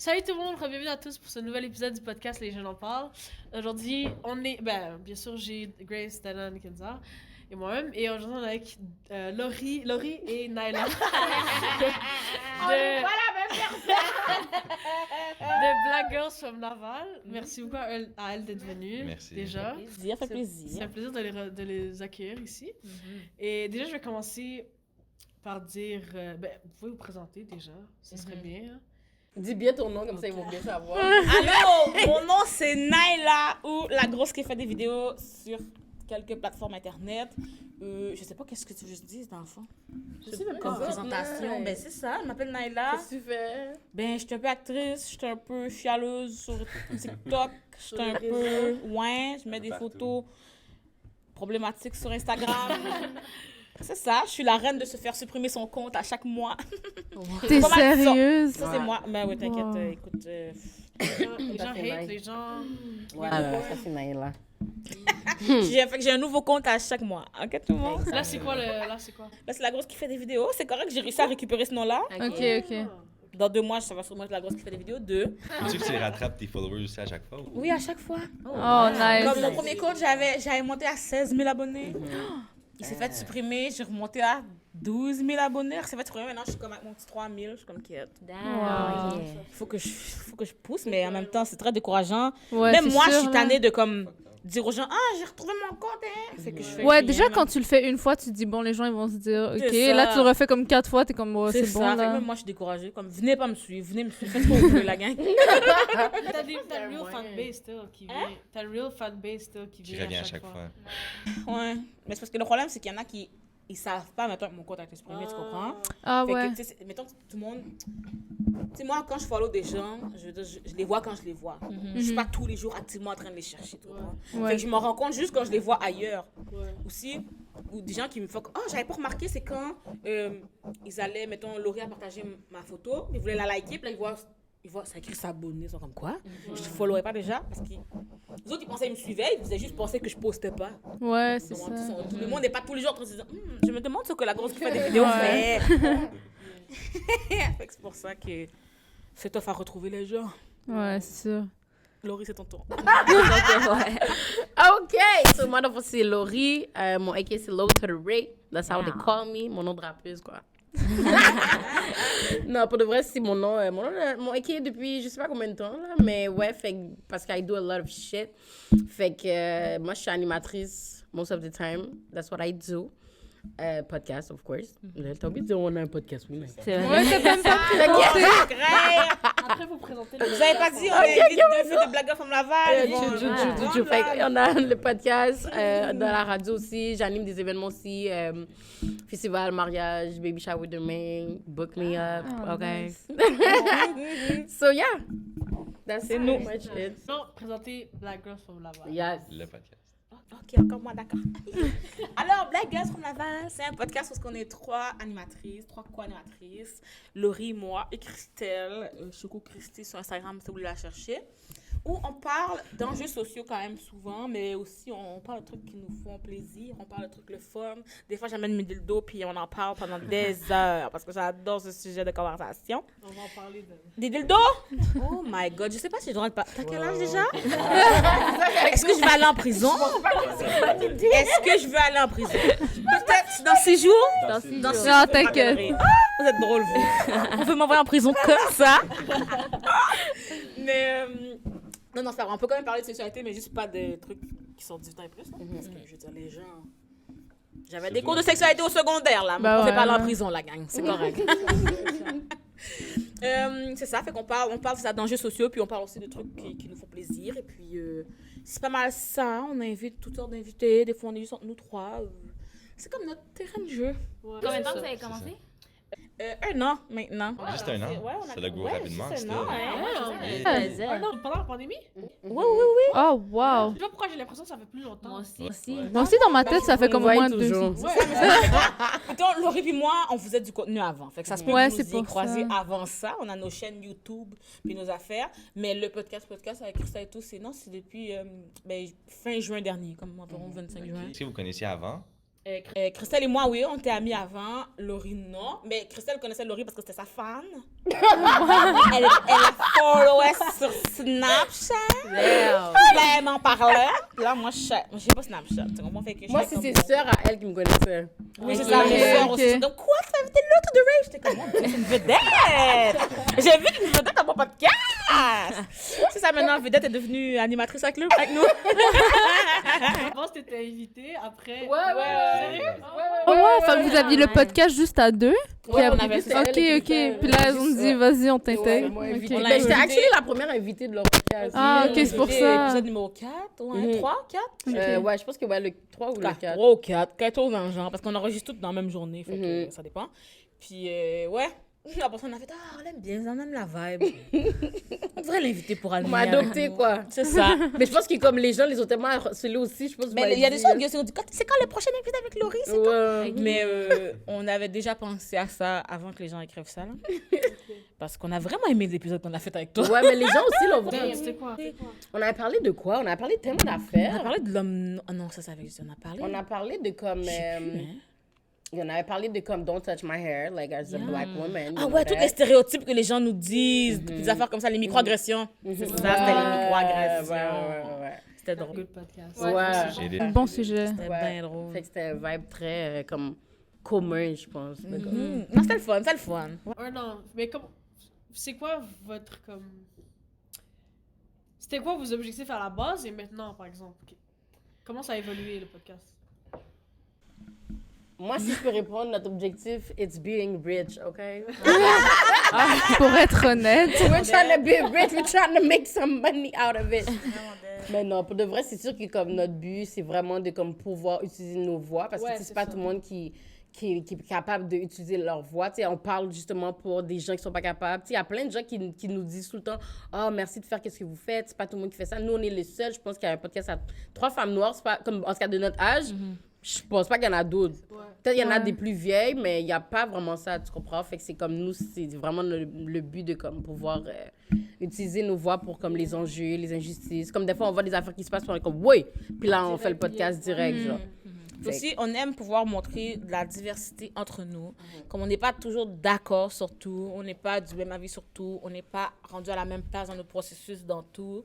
Salut tout le monde, bienvenue à tous pour ce nouvel épisode du podcast Les Jeunes en parlent. Aujourd'hui, on est, bien sûr, j'ai Grace, Dana, Kenza et moi-même. Et aujourd'hui, on est avec Laurie et Naila. On n'est pas la même personne! De Black Girls from Laval. Merci beaucoup à elle d'être venue. Merci. Déjà. Ça fait plaisir. C'est un plaisir de les accueillir ici. Et déjà, je vais commencer par dire, vous pouvez vous présenter déjà, ce serait bien. Hein? Dis bien ton nom, comme ça ils vont bien savoir. Allô, mon nom c'est Naila, ou la grosse qui fait des vidéos sur quelques plateformes internet. Je sais pas qu'est-ce que tu veux que je dise, d'enfant. Je sais même Comme pas. présentation. Ouais. Ben c'est ça, je m'appelle Naila. Qu'est-ce que tu fais? Ben je suis un peu actrice, je suis un peu chialeuse sur TikTok, je suis un peu... Ouais, je mets des photos problématiques sur Instagram. C'est ça, je suis la reine de se faire supprimer son compte à chaque mois. T'es Pas mal ça. sérieuse? Ça, c'est moi. Ben oui, t'inquiète, Wow. écoute. Les gens c'est hate, nice. les gens... Voilà, ça c'est Naïla. J'ai un nouveau compte à chaque mois. Ok, tout le monde? Là, c'est quoi Là, c'est quoi? Là, c'est la grosse qui fait des vidéos. C'est correct, j'ai réussi à récupérer ce nom-là. Ok. Dans 2 mois, ça va sûrement être la grosse qui fait des vidéos. 2. Veux-tu que tu les rattrapes tes followers aussi à chaque fois? Ou... Oui, à chaque fois. Oh, nice. Comme mon premier compte, j'avais monté à 16 000 abonnés. Il s'est fait supprimer. J'ai remonté à 12 000 abonnés. Il s'est fait supprimer. Maintenant, je suis comme avec mon petit 3 000. Je suis comme quiète. Wow. Faut que je pousse, mais en même temps, c'est très décourageant. Ouais, Même c'est moi, sûr, je suis là. tannée de comme dire aux gens, j'ai retrouvé mon compte, hein. Fait que je fais Ouais, rien, déjà, même. quand tu le fais une fois, tu te dis, bon, les gens, ils vont se dire, ok. C'est ça. Là, tu le refais comme 4 fois, t'es comme, ouais, C'est c'est bon, ça. Fait que là. même moi, je suis découragée. Comme, venez pas me suivre. Venez me suivre. Faites ce que vous voulez, la gang. T'as le real fanbase still qui vient. T'as le real fanbase still qui Qui vient revient à chaque fois. Ouais. Mais c'est parce que le problème, c'est qu'il y en a qui ils savent pas, mettons, que mon compte a été supprimé, tu comprends? Ah Fait ouais. que, tu sais, mettons que tout le monde... Tu sais, moi, quand je follow des gens, je veux dire, je les vois quand je les vois. Je suis pas tous les jours activement en train de les chercher, tu comprends? Ouais. Fait que je m'en rends compte juste quand je les vois ailleurs. Ouais. Aussi, ou des gens qui me font... Oh, j'avais pas remarqué, c'est quand ils allaient, mettons, Laurie a partagé ma photo, ils voulaient la liker, puis là, ils voient ça écrit s'abonner, ils sont comme quoi? Je ne followais pas déjà, parce que les autres, ils pensaient qu'ils me suivaient, ils faisaient juste penser que je postais pas. Ouais, c'est Comment ça. le monde n'est pas tous les jours en train de se dire je me demande ce que la grosse qui fait des vidéos fait. Fait que c'est pour ça que c'est tough à retrouver les gens. Ouais, c'est sûr. Laurie, c'est ton tour. Ok, so moi d'abord c'est Laurie, mon AK c'est Low to the Ray, that's how they call me, mon nom de rappeuse quoi. Non, pour de vrai c'est mon nom, mon AK depuis je sais pas combien de temps là, mais ouais, fait que, parce que I do a lot of shit, fait que moi je suis animatrice most of the time, that's what I do. Podcast, of course. T'as oublié de dire on a un podcast, oui. Mais... Ouais, t'as même pas Après, vous présentez le... Vous avez pas dit on est vite deux filles de Black Girls from Laval. Fait qu'on a le podcast dans la radio aussi. J'anime des événements aussi. Festival, mariage, baby shower demain. Book me up. Okay. So yeah. That's C'est pretty nous. much it. Non, présenter Black Girls from Laval. Yes. Le podcast. Ok, encore moi, d'accord. Alors, Black Girls from Laval, c'est un podcast où on est 3 animatrices, 3 co-animatrices. Laurie, moi et Christelle. Choco Christy sur Instagram si vous voulez la chercher. Où on parle d'enjeux sociaux quand même souvent, mais aussi on parle de trucs qui nous font plaisir, on parle de trucs le fun. Des fois, j'amène mes dildos puis on en parle pendant des heures parce que j'adore ce sujet de conversation. On va en parler de... Des dildos? Oh my god, je sais pas si j'ai le droit de parler. T'as quel âge déjà? Est-ce que je vais aller en prison? Est-ce que je vais aller en prison? Peut-être dans 6 jours? Dans 6 Non, t'inquiète. Vous êtes drôle, vous. On veut m'envoyer en prison comme ça. Mais... Non, c'est pas vrai. On peut quand même parler de sexualité, mais juste pas de trucs qui sont 18 ans et plus. Hein, parce que, je veux dire, les gens... J'avais des cours de sexualité au secondaire, là. Bah On fait ouais. pas aller en prison, la gang. C'est correct. C'est ça, fait qu'on parle ça d'enjeux sociaux, puis on parle aussi de trucs qui nous font plaisir. Et puis, c'est pas mal ça. On invite toutes sortes d'invités. Des fois, on est juste entre nous 3. C'est comme notre terrain de jeu. Ouais, Combien de temps c'est vous ça. avez commencé? 1 an, maintenant. Juste un an? Ouais, Ça l'a go rapidement, c'est c'était- un an, Ah non, pendant la pandémie? Oui. Oh, wow. Je sais pas pourquoi j'ai l'impression que ça fait plus longtemps. Moi aussi. Ouais. Moi aussi, dans ma tête, ça fait comme au moins 2 ans. Ouais, Mettons, Laurie et moi, on faisait du contenu avant. Fait que ça se peut Ouais, que c'est vous nous ayez pour croisés ça. avant ça. On a nos chaînes YouTube puis nos affaires. Mais le podcast avec Christa et tout, c'est depuis fin juin dernier, comme environ 25 juin. Est-ce que vous connaissiez avant? Christelle et moi, oui, on était amis avant. Laurie, non. Mais Christelle connaissait Laurie parce que c'était sa fan. elle la followait sur Snapchat. Là, elle m'en parlait. Là, moi, je n'ai pas Snapchat. Tu comprends? Fait que Moi, c'est ses sœurs à elle qui me connaissaient. Oui, c'est ça, mes sœurs aussi. Donc, quoi, tu as invité l'autre de Rave? J'étais comme, mon Dieu, c'est une vedette! J'ai vu qu'une vedette dans mon podcast! C'est ça, maintenant, vedette est devenue animatrice avec nous. Avant, t'étais invitée, après... Ouais. Oh, ouais, fait que vous aviez le podcast juste à deux. Puis Ouais, on après- avait ça. Ok. Puis là, elles ont dit, vas-y, on t'intègre. Moi, Ok. invitée. On l'a Ben, j'étais invité. actually la première invitée de leur podcast. Ah, ok, c'est pour ça. Épisode numéro 4, ouais, 3, 4? Ouais, je pense que le 3 ou le 4. 3 ou 4, quelque chose dans le genre, parce qu'on enregistre tout dans la même journée, fait que ça dépend. Puis, ouais, après ça, on a fait, on l'aime bien, on aime la vibe. On devrait l'inviter pour aller. On m'a adopté, quoi. C'est ça. Mais je pense que comme les gens les ont tellement harcelés aussi, je pense que Mais il y a des gens qui ont dit, c'est quand le prochain épisode avec Laurie? C'est quand? Ouais. Mais on avait déjà pensé à ça avant que les gens écrivent ça, là. Parce qu'on a vraiment aimé l'épisode qu'on a fait avec toi. Ouais, mais les gens aussi l'ont vraiment. C'était quoi? On avait parlé de quoi? On avait parlé de tellement On a d'affaires. parlé de l'homme... Oh non, ça avait juste... On a parlé... On a parlé de comme... on avait parlé de comme Don't touch my hair, like as a black woman. Ah ouais, tous les stéréotypes que les gens nous disent, des affaires comme ça, les microagressions. C'est ça, c'était les microagressions. Ouais. C'était drôle. Good podcast. Ouais. J'ai Bon sujet. C'était bien drôle. Fait que c'était un vibe très comme commun, je pense. Non, c'était le fun, c'était le fun. Ouais, non, mais comme... C'est quoi votre, comme... C'était quoi vos objectifs à la base et maintenant, par exemple? Comment ça a évolué, le podcast? Moi, si je peux répondre, notre objectif, it's being rich, OK? Pour être honnête. We're trying to be rich, we're trying to make some money out of it. Mais non, pour de vrai, c'est sûr que comme notre but, c'est vraiment de comme pouvoir utiliser nos voix parce que c'est pas tout le monde qui est capable d'utiliser leur voix. T'sais, on parle justement pour des gens qui sont pas capables. Il y a plein de gens qui nous disent tout le temps « Ah, merci de faire ce que vous faites. C'est pas tout le monde qui fait ça. » Nous, on est les seuls. Je pense qu'il y a un podcast à 3 femmes noires, c'est pas, comme en tout cas de notre âge. Je pense pas qu'il y en a d'autres. Peut-être qu'il y en a des plus vieilles, mais il n'y a pas vraiment ça, tu comprends? Fait que c'est comme nous, c'est vraiment le but de comme, pouvoir utiliser nos voix pour comme, les enjeux, les injustices. Comme des fois, on voit des affaires qui se passent, puis on est comme « Oui! » Puis là, on fait le podcast direct, genre. Aussi, on aime pouvoir montrer de la diversité entre nous. Comme on n'est pas toujours d'accord sur tout, on n'est pas du même avis sur tout, on n'est pas rendu à la même place dans notre processus dans tout.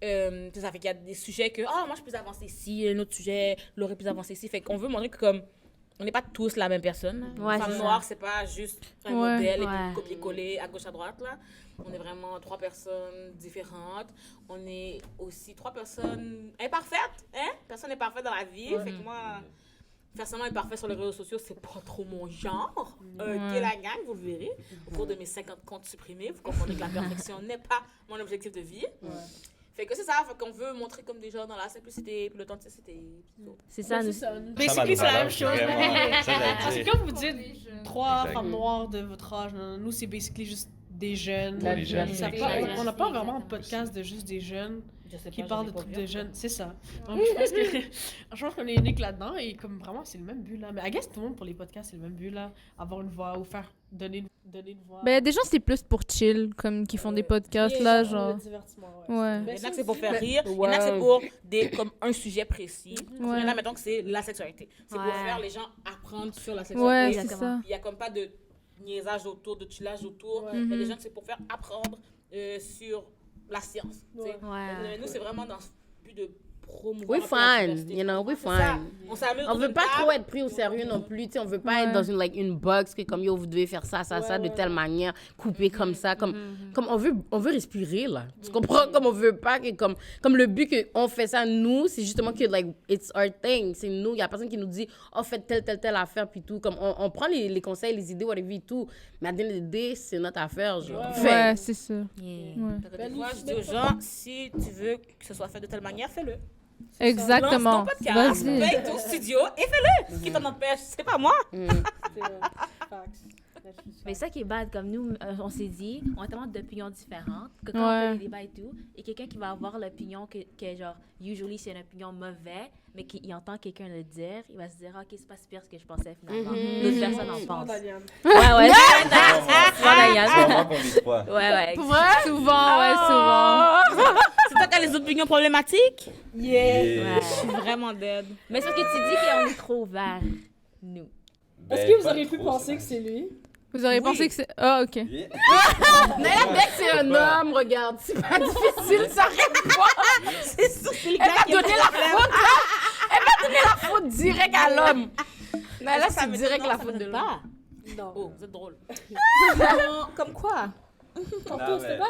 Ça fait qu'il y a des sujets que moi je peux avancer ici, un autre sujet, Laurie peut avancer ici. Fait qu'on veut montrer que comme on n'est pas tous la même personne. Ouais, Femme c'est noire, c'est pas juste un Ouais. modèle et Ouais. puis copier-coller à gauche à droite là. On est vraiment 3 personnes différentes. On est aussi 3 personnes imparfaites, hein? Personne n'est parfait dans la vie. Fait que moi, faire seulement imparfait sur les réseaux sociaux, c'est pas trop mon genre. Ok, la gang, vous le verrez. Au cours de mes 50 comptes supprimés, vous comprenez que la perfection n'est pas mon objectif de vie. Fait que c'est ça, fait qu'on veut montrer comme des gens dans la simplicité, puis l'authenticité. C'est ça, nous. Basically, c'est la même chose. Vraiment, ça, j'allais Parce que dire. quand vous dites 3 Exact. femmes noires de votre âge, nous, c'est basically juste des jeunes. Pour les jeunes. Ça c'est pas- exact. on n'a pas vraiment un podcast de juste des jeunes Je sais qui pas, parlent j'en de ai trucs pas de vu. jeunes. C'est ça. Donc, je pense qu'on est unique là-dedans et comme vraiment, c'est le même but là. Mais I guess tout le monde pour les podcasts, c'est le même but là. Avoir une voix ou faire donner une voix. Ben, y a des gens, c'est plus pour chill, comme qui font des podcasts, là, genre. Le divertissement, Ouais. Il y en a que c'est pour faire rire, il y en Ouais. a que c'est pour comme un sujet précis. Ouais. Il y en a, mettons, que c'est la sexualité. C'est pour Ouais. faire les gens apprendre sur la Ouais, sexualité. c'est ça. Il n'y a comme pas de niaisage autour, de chillage autour. Ouais. Il y a des gens que c'est pour faire apprendre sur la science. tu sais. Ouais. Ouais. Nous, c'est vraiment dans ce but de promouvoir We un peu la fun, diversité. you know, we C'est ça. fun. On s'amuse On autour veut d'une pas table. trop être pris au sérieux non plus, tu sais, on veut pas être dans une box que comme yo vous devez faire ça de telle manière, couper comme ça, comme on veut respirer là. Tu comprends? Comme on veut pas que comme le but que on fait ça nous, c'est justement que like it's our thing, c'est nous, il y a personne qui nous dit oh faites telle affaire puis tout, comme on prend les conseils, les idées whatever et tout, mais à the end of the day, c'est notre affaire genre. Ouais, c'est ça. Yeah. Ouais. Fait que des fois, je dis aux gens, si tu veux que ce soit fait de telle manière, fais-le. Exactement. Lance ton podcast, Vas-y. paye ton studio et fais-le. Qui t'en empêche? C'est pas moi. Mais ça qui est bad, comme nous, on s'est dit, on a tellement d'opinions différentes que quand Ouais. on fait des débats et tout, et quelqu'un qui va avoir l'opinion que genre, usually c'est une opinion mauvaise, mais qu'il entend quelqu'un le dire, il va se dire, ok, c'est pas si pire ce que je pensais finalement. D'autres personnes en pensent. Ouais, C'est vraiment qu'on les croit. Ouais. Souvent, ouais, souvent. C'est toi qui as les opinions problématiques? Yeah. Je suis vraiment dead. Mais c'est parce que tu dis qu'on est trop ouvert, nous. Est-ce Ben, que vous pas auriez pu trop, penser ça. que c'est lui? Vous auriez Oui. pensé que c'est... Ah, OK. Yeah. Naila, dès que c'est un homme, regarde, c'est pas difficile, ça répond. C'est sûr, c'est le Elle gars m'a qui a donné la faute, là. Elle m'a donné la faute direct à l'homme. Naila, c'est direct la faute de l'homme. pas. Non. Oh, vous êtes drôle. Comme quoi? Tantôt, c'était pas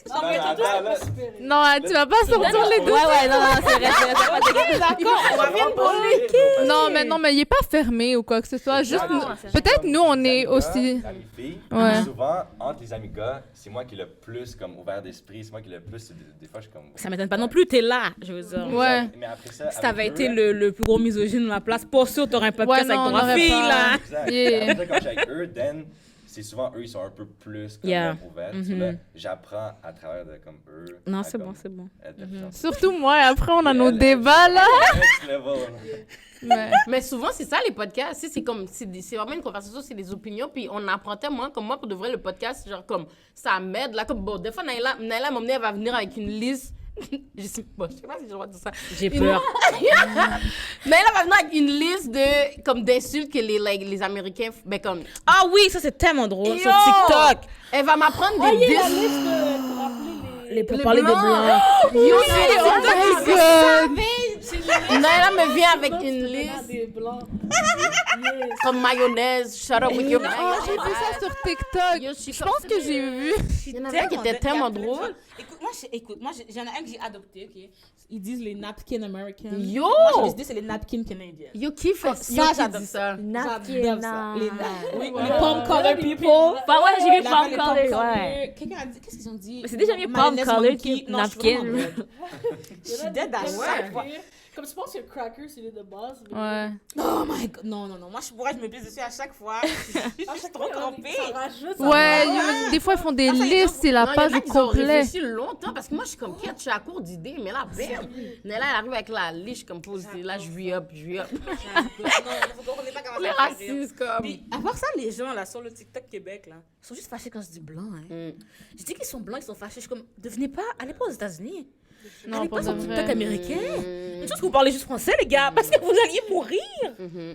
Non, mais attends, là. Non, tu vas pas sortir les deux. Ouais, non, c'est vrai. D'accord, on va bien brûler. Non, mais il est pas fermé ou quoi que ce soit. Juste, Non, nous- c'est peut-être nous, on est aussi... Les amis filles, Ouais. souvent, entre les amis gars, c'est moi qui ai le plus comme ouvert d'esprit, c'est moi qui ai le plus. Des fois, je suis comme. Ça m'étonne pas non plus, t'es là, je veux dire. Ouais. Mais après ça. Si t'avais avec été eux, le plus gros misogyne de la place, pas sûr t'aurais un podcast Ouais, non, avec on trois aurait filles, pas. là. Exact. Yeah. Après, quand je suis avec eux, then, c'est souvent eux, ils sont un peu plus comme Yeah. ouverts. Mhm. So là, j'apprends à travers de comme eux. Non, à c'est comme bon, c'est bon. être efficace. Surtout moi, après, on a Et nos elle, débats, là. Next level. Ouais. Mais souvent, c'est ça, les podcasts. C'est comme, c'est vraiment une conversation, c'est des opinions. Puis on apprend tellement, comme moi, pour de vrai, le podcast, genre, comme, ça m'aide. Là, comme, bon, des fois, Naila m'a emmené, elle va venir avec une liste. Je sais pas si j'ai le droit de dire ça. J'ai peur. Naila va venir avec une liste de, comme, d'insultes que les Américains, ben, comme, Ah oui, ça c'est tellement drôle Yo! sur TikTok. elle va m'apprendre des La dis- liste pour rappeler Pour Les parler de blancs. blanc. Yo, Oh my God! Naila me vient avec une liste. liste, Des blancs. comme mayonnaise, shut up with your Oh, j'ai vu ça sur TikTok. Yo, Je pense que j'ai vu. Il y en avait un qui était tellement drôle. Écoute, moi, j'en ai un que j'ai adopté, ok? Ils disent les napkins Americans. Yo! Moi, j'ai décidé, c'est les napkins canadiens. Yo, qui fait Ça, yo, qui j'adore dit ça? J'adore ça. Les oui, Ouais. les palm color people. Bah ouais, j'ai vu La- palm les color, palm ouais. Quelqu'un a dit, qu'est-ce qu'ils ont dit? Mais c'est déjà mieux palm Mayonnaise color monkey. que Non, je suis vraiment napkin. dead. Je suis dead à chaque fois. Comme tu penses que Cracker, c'est les de base. mais- Ouais. Oh my god, non. Moi, je me pisse dessus à chaque fois. Je suis trop crampée. Ça rajoute. Ouais, des fois, ils font des listes, c'est la Non, il y en page a au qui ont complet. réfléchi longtemps parce que moi, je suis comme, je suis à court d'idées, mais là, bam! Mais là, elle arrive avec la liche comme pour là, je vis up. Non, vous comprenez pas comment Les ça me fait rire. racistes, comme. Puis, à part ça, les gens là sur le TikTok Québec là, ils sont juste fâchés quand je dis blanc. Hein. Je dis qu'ils sont blancs, ils sont fâchés. Je suis comme, devenez pas, allez pas aux États-Unis. Non, Allez pas pas sur de TikTok vrai. américain. Une chose que vous parlez juste français, les gars, parce que vous alliez mourir.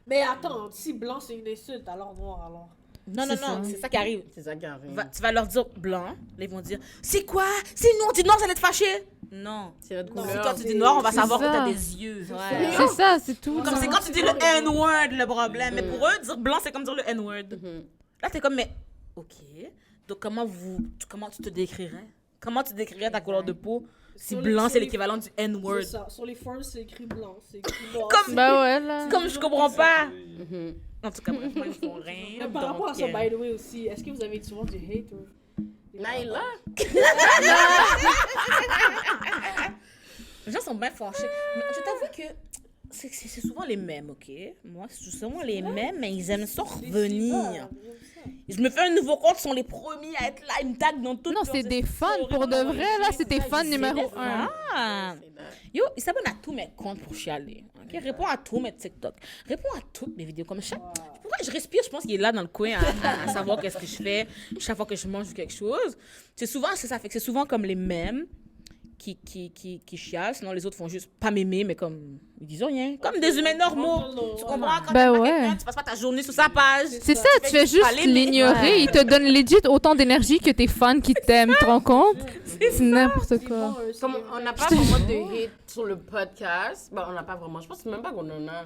Mais attends, si blanc c'est une insulte, alors noir alors. Non, C'est ça. c'est ça qui arrive. C'est ça qui arrive. Tu vas leur dire blanc, là, ils vont dire, c'est quoi? Si nous on dit noir, ça va être fâché. Non. C'est notre Non. Si couleur. toi tu dis noir, on va C'est savoir que ça. t'as des yeux. Ouais. C'est ça, c'est tout. Comme c'est quand tu dis le N-word le problème. Mais pour eux, dire blanc, c'est comme dire le N-word. Là, t'es comme, mais ok. Donc, comment tu te décrirais? Comment tu décrirais ta couleur de peau si Sur les- blanc, sur c'est les- l'équivalent du N-word? C'est ça. Sur les forms, c'est écrit blanc. C'est écrit noir. Comme- Bah ouais, là. Comme je comprends pas. En tout cas, bref, moi, ils font rien. Mais par rapport à donc, ça, by the way aussi, est-ce que vous avez souvent du hate ou... Naila? les gens sont bien fâchés. Mais je t'avoue que c'est souvent les mêmes, ok? Moi, c'est souvent les mêmes, mais ils aiment ça revenir. Je me fais un nouveau compte, ils sont les premiers à être là, ils me taguent dans tout. Non, c'est des fans pour de vrai, là. C'est tes fans numéro 1. Ah! Yo, ils s'abonnent à tous mes comptes pour chialer. Okay? Réponds à tous mes TikTok. Réponds à toutes mes vidéos. Comme chaque... Pourquoi je respire? Je pense qu'il est là dans le coin à savoir qu'est-ce que je fais chaque fois que je mange quelque chose. C'est souvent ce que ça fait. Que c'est souvent comme les mêmes qui chialent. Sinon, les autres font juste pas m'aimer, mais comme ils disent rien. Comme des humains normaux. Tu comprends? Quand Ben tu ouais. quelqu'un, tu passes pas ta journée sur sa page. C'est ça, tu fais juste Aller, mais- l'ignorer. Ouais. Il te donne legit autant d'énergie que tes fans qui t'aiment, tu te rends compte? C'est n'importe quoi. Comme on n'a pas vraiment de hate sur le podcast. Bon, on n'a pas vraiment. Je pense même pas qu'on en a.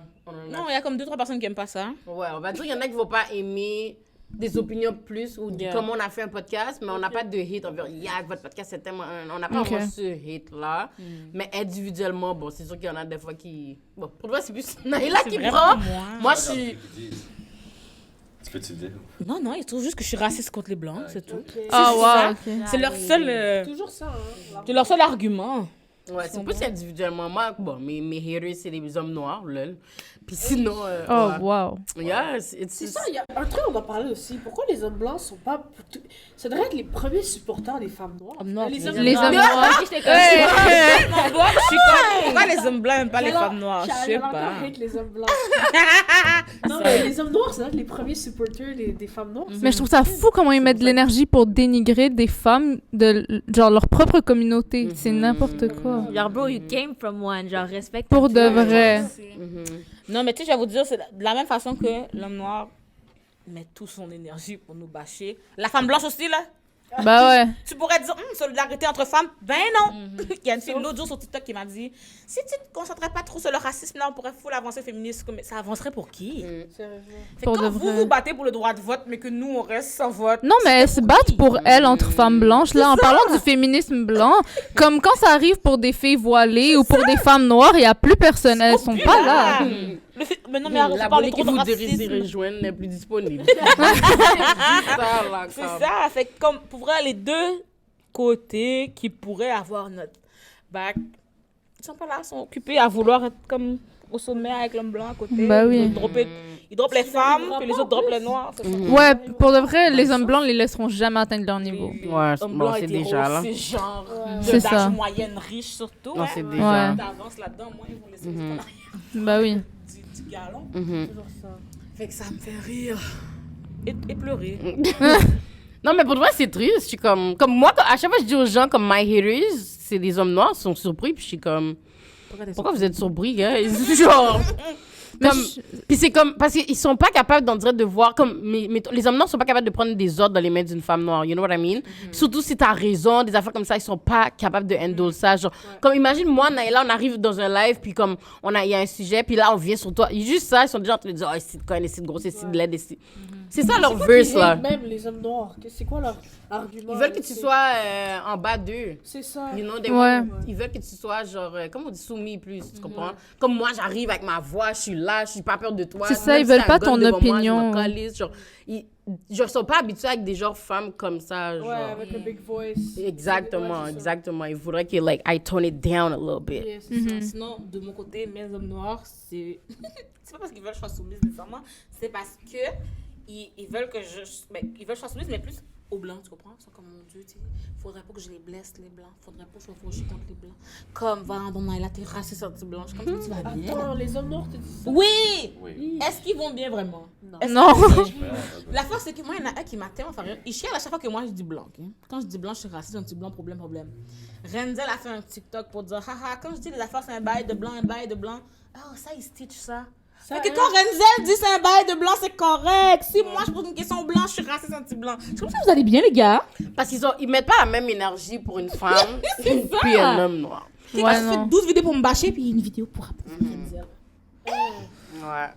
Non, il y a comme 2-3 personnes qui aiment pas ça. Ouais, on va dire qu'il y en a qui ne vont pas aimer des opinions plus ou comme on a fait un podcast, mais on n'a pas de hate envers votre podcast, c'est tellement. On n'a pas Ok. vraiment ce hate-là. Mais individuellement, bon, c'est sûr qu'il y en a des fois qui. Bon, pour toi, c'est plus Naila qui vraiment prend. moi. Moi, je suis. Tu peux-tu le dire? Non, ils trouvent juste que je suis raciste contre les blancs, c'est tout. Ah, C'est wow, ça. ok. C'est leur seul. Toujours ça, hein. C'est leur seul argument. Ouais, c'est plus individuellement. Moi, bon, mes haters, c'est les hommes noirs, lol. Puis sinon... Oh, ouais. wow. Yeah, C'est ça, il y a un truc, on en parlait aussi. Pourquoi les hommes blancs sont pas. Ça devrait être les premiers supporters des femmes noires. Hommes noirs, Les tu hommes veux Les dire. hommes noirs. J'étais comme Je suis comme, pourquoi les hommes blancs n'aiment pas les femmes noires? Je sais encore pas. hate les hommes blancs. Non, mais les hommes noirs, ça doit être les premiers supporters des femmes noires. Mais je trouve ça fou comment ils mettent de l'énergie pour dénigrer des femmes de genre leur propre communauté. C'est n'importe quoi. genre, bro, you came from one. Genre, respecte. Pour de vrai. Non, mais tu sais, je vais vous dire, c'est de la même façon que l'homme noir met toute son énergie pour nous bâcher. La femme blanche aussi, là. Bah ouais. Tu pourrais dire, solidarité entre femmes. Ben non! Il y a une fille l'autre jour sur TikTok qui m'a dit, si tu te concentrais pas trop sur le racisme, là, on pourrait full avancer féministe. Comme, ça avancerait pour qui? Sérieusement. Fait que Pour quand de vous vrai. vous battez pour le droit de vote, mais que nous, on reste sans vote. Non, mais elles se battent pour elles entre femmes blanches. Là, en parlant du féminisme blanc, comme quand ça arrive pour des filles voilées ou pour des femmes noires, il n'y a plus personne. Elles sont pas là. Mais non, mais arrête de La parler bonne trop qui de vous désirez racisme. rejoindre n'est plus disponible. C'est C'est ça. Fait que comme, pour vrai, les deux côtés qui pourraient avoir notre bac, ils sont pas là, ils sont occupés à vouloir être comme au sommet avec l'homme blanc à côté. Bah oui. Ils droppent les femmes, puis les autres droppent les noirs. C'est ça. Ouais, pour de vrai, les hommes blancs les laisseront jamais atteindre leur niveau. Ouais, Hommes bon, blancs c'est hétéros, déjà là. c'est genre C'est de ça. d'âge moyenne riche surtout. Non, hein. c'est déjà. Ouais. T'avances là-dedans, moi, ils vont laisser juste en arrière Bah oui. du galon. Toujours ça. Fait que ça me fait rire. Et pleurer. Non, mais pour de vrai, c'est triste. Je suis comme moi, à chaque fois que je dis aux gens comme my haters, c'est des hommes noirs, ils sont surpris, puis je suis comme, pourquoi vous êtes surpris, guys? Genre. Mais Comme, puis c'est comme, parce qu'ils sont pas capables d'en dire de voir, comme, les hommes noirs sont pas capables de prendre des ordres dans les mains d'une femme noire, you know what I mean? Surtout si t'as raison, des affaires comme ça, ils sont pas capables de handle ça, genre, comme, imagine, moi, Naïla, on arrive dans un live, puis comme, il y a un sujet, puis là, on vient sur toi, juste ça, ils sont déjà en train de dire, oh, c'est de conne, c'est de gros, c'est de l'aide, c'est ça leur verse, là. Même les hommes noirs, c'est quoi leur argument? Ils veulent que tu sois en bas d'eux. C'est ça. You know, Ouais. ils veulent que tu sois, genre, comment on dit, soumis plus, tu comprends? Comme moi, j'arrive avec ma voix, je suis là, je suis pas peur de toi. C'est ça, Même ils si veulent t'as pas un gun ton devant moi, opinion. je me calisse, genre, ils sont pas habitués avec des genres femmes comme ça, genre. Ouais, avec le big voice. Exactement, Ouais, c'est ça. exactement. Il faudrait que, like, I tone it down a little bit. Yeah, c'est ça. Sinon, de mon côté, mes hommes noirs, c'est. C'est pas parce qu'ils veulent que je sois soumise nécessairement, c'est parce que ils veulent que ils veulent que je sois soumise, mais plus aux blancs, tu comprends? Ils sont comme, mon Dieu, tu sais, faudrait pas que je les blesse, les blancs. Faudrait pas que je sois fauchée contre les blancs. Comme, va en Naïla, t'es raciste anti-blanche. Comme ça, tu vas bien. Attends, les hommes noirs te disent ça? Oui! Oui. Est-ce qu'ils vont bien vraiment? Est-ce Non. La force, c'est que moi, il y en a un qui m'a tellement fait rire. Il chiale à chaque fois que moi, je dis blanc. Ok? Quand je dis blanc, je suis raciste, un petit blanc, problème. Renzel a fait un TikTok pour dire, haha, quand je dis les affaires, c'est un bail de blanc, Oh, ça, il stitch ça. Fait que quand Renzel dit c'est un bail de blanc, c'est correct. Si moi, je pose une question blanche, je suis raciste anti-blanc. Je trouve que vous allez bien, les gars. Parce qu'ils mettent pas la même énergie pour une femme puis un homme noir. Tu sais, Ouais, quand je fais non. 12 vidéos pour me bâcher, puis une vidéo pour apprendre Renzel. Ouais.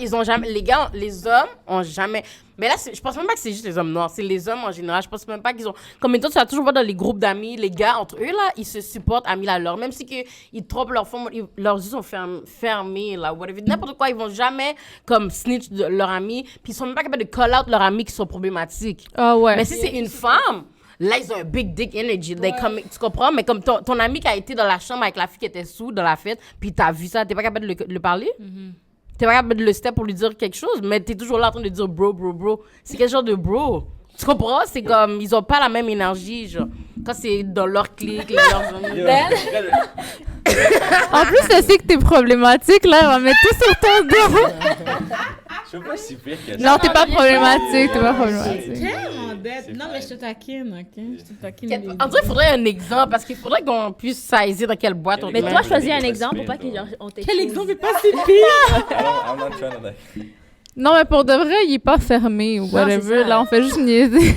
Ils ont jamais, les hommes ont jamais, mais là, je pense même pas que c'est juste les hommes noirs, c'est les hommes en général. Je pense même pas qu'ils ont, comme toi, tu vas toujours voir dans les groupes d'amis, les gars, entre eux, là, ils se supportent à 1000 à l'heure. Même si ils trompent leur forme, leurs yeux sont fermés, là, whatever. N'importe quoi, ils vont jamais, comme, snitch de leur ami, puis ils sont même pas capables de call out leurs amis qui sont problématiques. Ah ouais. Mais si c'est une femme, là, ils ont un big dick energy. Like, comme, tu comprends? Mais comme ton ami qui a été dans la chambre avec la fille qui était sous dans la fête, puis t'as vu ça, t'es pas capable de le parler? T'es pas capable de le step pour lui dire quelque chose, mais t'es toujours là en train de dire bro. C'est quel genre de bro? Tu comprends? C'est comme, ils ont pas la même énergie, genre. Quand c'est dans leur clique, leurs amis. En plus, elle sait que t'es problématique, là, elle va mettre tout sur ton dos. Je suis pas si pire que ça. Non, t'es pas problématique, t'es pas problématique. Tellement bête. C'est Non, fine. mais je te taquine, ok? Je te taquine. En dirait, il faudrait un exemple, parce qu'il faudrait qu'on puisse saisir dans quelle boîte on Mais met. toi, choisis un Pas exemple si pour pas pire, qu'ils toi. on t'expose. Quel exemple est pas si pire? I'm not trying to like. Non, mais pour de vrai, il est pas fermé ou whatever. Là, on fait juste niaiser.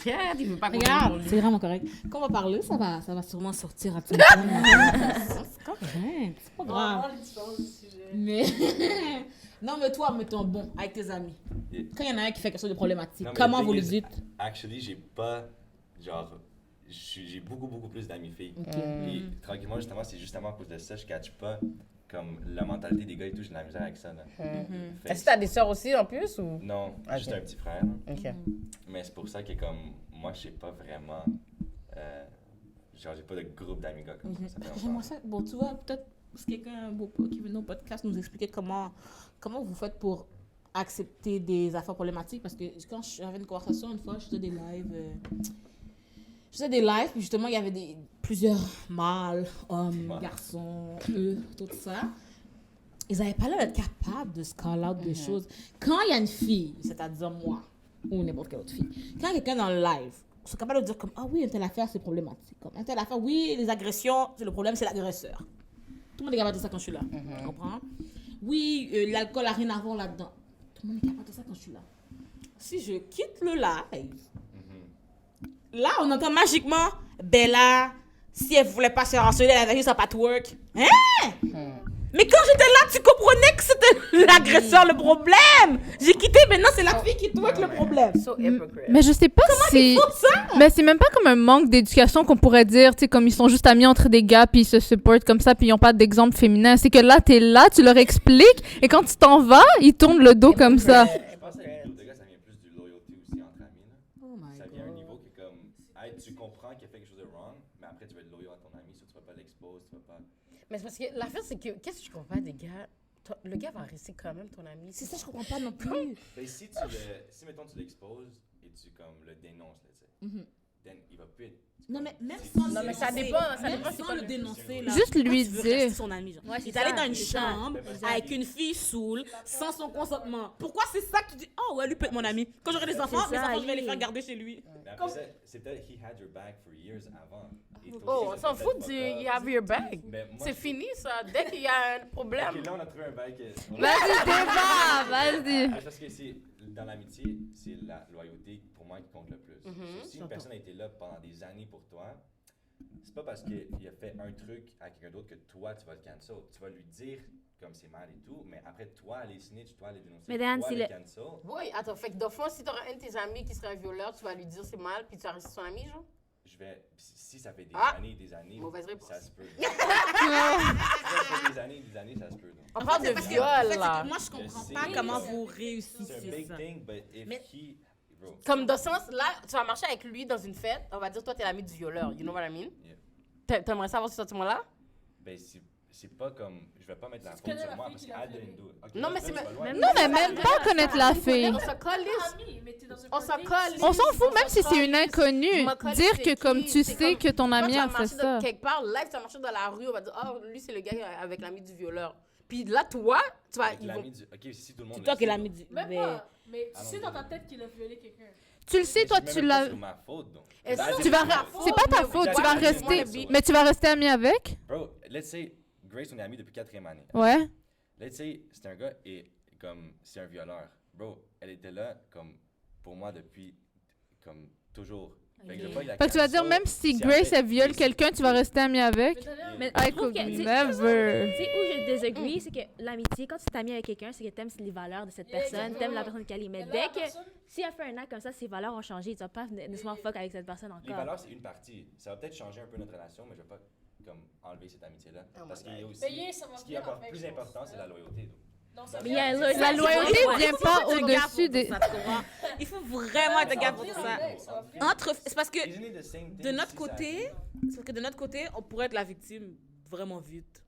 Regarde, il veut pas qu'on Regarde, dise. c'est vraiment correct. Quand on va parler, ça va sûrement sortir à tout C'est correct, c'est pas grave. Mais non, mais toi, mettons bon avec tes amis. Yeah. Quand il y en a un qui fait quelque chose de problématique, Non, mais comment le vous le thing is, dites? Actually, j'ai pas. Genre. J'ai beaucoup plus d'amis filles. Et tranquillement, justement, c'est justement à cause de ça, je catch pas comme la mentalité des gars et tout, j'ai de la misère avec ça. Là. Fait Est-ce que t'as des sœurs aussi en plus ou? Non, Ok. juste un petit frère. Là. Ok. Mais c'est pour ça que comme moi, je sais pas vraiment Genre, j'ai pas de groupe d'amis gars comme ça. Ça fait J'aimerais longtemps. ça. Bon, tu vois, peut-être si quelqu'un qui veut nos podcasts nous expliquer comment vous faites pour accepter des affaires problématiques. Parce que quand j'avais une conversation une fois, je faisais des lives. Puis justement, il y avait plusieurs mâles, hommes, garçons, tout ça. Ils n'avaient pas l'air d'être capables de se call out des choses. Quand il y a une fille, c'est-à-dire moi, ou n'importe quelle autre fille, quand quelqu'un dans le live, ils sont capables de dire comme « Ah oui, une telle affaire, c'est problématique. » Comme « Une telle affaire, oui, les agressions, le problème, c'est l'agresseur. » Tout le monde est capable de dire ça quand je suis là. Tu comprends? Oui, l'alcool n'a rien à voir là-dedans. Tout le monde est capable de dire ça quand je suis là. Si je quitte le live, là, on entend magiquement Bella, si elle voulait pas se harceler, elle avait juste un patchwork. Hein? Mais quand j'étais là, tu comprenais que c'était l'agresseur le problème. J'ai quitté, maintenant c'est la fille qui twerk le problème. So hypocrite. Mais je sais pas si... Mais c'est même pas comme un manque d'éducation qu'on pourrait dire, tu sais, comme ils sont juste amis entre des gars, puis ils se supportent comme ça, puis ils ont pas d'exemple féminin. C'est que là, t'es là, tu leur expliques, et quand tu t'en vas, ils tournent le dos comme ça. Je pense que avec les gars, ça vient plus du loyauté aussi entre amis. Là. Oh my Ça vient à un niveau que comme, hey, tu comprends qu'il a fait quelque chose de wrong, mais après tu vas être loyal à ton ami, so tu vas pas l'exposer, tu vas pas... Mais c'est parce que l'affaire, c'est que, qu'est-ce que je comprends des gars? Le gars va rester quand même ton ami. C'est ça, je comprends pas non plus. Mais si mettons, tu l'exposes et tu comme le dénonces, là, tu sais, then il va plus être... Non, mais même sans Non, mais ça dénoncer, dépend, même c'est sans pas le le- dénoncer, là. Juste lui Quand tu veux dire. rester son ami, genre. Ouais, Il est c'est allé ça, dans une c'est ça. chambre avec une fille saoule, sans son consentement. Pourquoi c'est ça que tu dis, oh ouais, lui peut être mon ami. Quand j'aurai des enfants, mes ça, enfants, je vais les oui. faire garder chez lui. Mais après ça, c'est peut-être he had your back for years avant. Et toi Oh, aussi, on s'en ça fout peut du être you have your back. Mais moi, C'est je- fini, ça. Dès qu'il y a un problème. Ok, là, on a trouvé un bail que... Vas-y, débat, vas-y. Ah, parce que c'est, dans l'amitié, c'est la loyauté pour moi qui compte le plus. So, si une personne a été là pendant des années pour toi, c'est pas parce qu'il a fait un truc à quelqu'un d'autre que toi, tu vas le cancel. Tu vas lui dire comme c'est mal et tout, mais après, toi, aller snitch, toi, aller dénoncer, Mais Dan, toi, si aller le- cancel. Oui, attends, fait que de fond, si t'auras un de tes amis qui serait un violeur, tu vas lui dire c'est mal, puis tu vas rester son ami, genre? Si ça fait des Ah! années et des années, Mauvaise réponse. ça se peut. Si ça fait des années et des années, ça se peut. donc. On parle de Parce que, viol, en fait, là. moi, je Je comprends sais. pas comment C'est vous C'est réussissez un big ça. thing, but if Mais- he... Bro, Comme dans ce sens, là, tu vas marcher avec lui dans une fête, on va dire, toi, t'es l'ami du violeur. You know what I mean? Yeah. T'aimerais savoir ce sentiment-là? ben c'est pas comme... Je vais pas mettre la Tu faute connais sur la moi fille parce qui qu'elle l'a didn't violé. do it. Ok, Non, là, mais là, c'est tu vas même- loin. Non, mais même pas connaître la fille. On se calisse. Ami, mais t'es dans un On s'en party. colle. On s'en fout, même si c'est une inconnue. Je m'en colle, Dire c'est que comme qui, tu c'est sais comme- que ton Quand ami tu vas a fait marcher ça. quelque part, live, tu vas marcher dans la rue, on va dire, oh, lui, c'est le gars avec l'ami du violeur. Puis là, toi, tu vas. Avec ils vont- l'ami du... Ok, si tout le monde... C'est toi le qui es sait, l'ami donc. du. Même mais- pas. Mais Ah tu non, sais mais- dans ta tête qu'il a violé quelqu'un. Tu le sais, Mais toi, c'est tu même pas l'as. sur ma faute, donc. Est-ce That's que Tu it. vas. ra- C'est pas ta mais faute, oui, tu vas ouais, rester. ouais. Mais tu vas rester ami avec? Bro, let's say, Grace, on est amis depuis 4e année. Ouais. Let's say, c'est un gars et comme, c'est un violeur. Bro, elle était là, comme, pour moi depuis, comme, toujours. Fait que je veux pas qu'il la Fait que tu vas dire, cancel même si elle Grace, fait- elle viole quelqu'un, tu vas rester ami avec? Mais I je trouve could que, tu sais, never. tu sais où je disagree, c'est que l'amitié, quand tu t'amies avec quelqu'un, c'est que t'aimes les valeurs de cette personne, t'aimes la personne qu'elle est. Mais dès que, si elle fait un acte comme ça, ses valeurs ont changé, tu vas pas nécessairement fuck avec cette personne Les encore. valeurs, c'est une partie. Ça va peut-être changer un peu notre relation, mais je vais pas, comme, enlever cette amitié-là. Oh Parce my qu'il y a God. aussi, Payer, ça va ce qui est venir encore avec, plus je pense. important, c'est la loyauté. donc. Non, ça Mais il y a un La loyauté vient pas au-dessus des. Il faut vraiment être garde pour ça. Entre, c'est parce que Isn't it the same thing de notre si côté, c'est parce que de notre côté, on pourrait être la victime vraiment vite.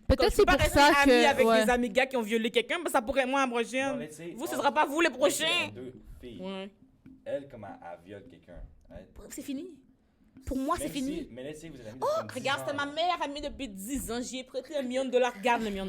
Peut-être c'est pour ça ami avec que. des Ouais. amis gars qui ont violé quelqu'un, mais ça pourrait être moi la ça- prochaine. Non, let's say, Vous, ce on- sera pas vous les let's say, prochains. on deux filles. Ouais. Elle, comme elle viole quelqu'un. right? C'est fini. Pour moi, c'est Même si- fini. Mais let's say, vous êtes amis Oh, depuis 10 regarde, ans, c'est ma là. meilleure amie depuis 10 ans. J'y ai prêté $1 million. Regarde le $1 million.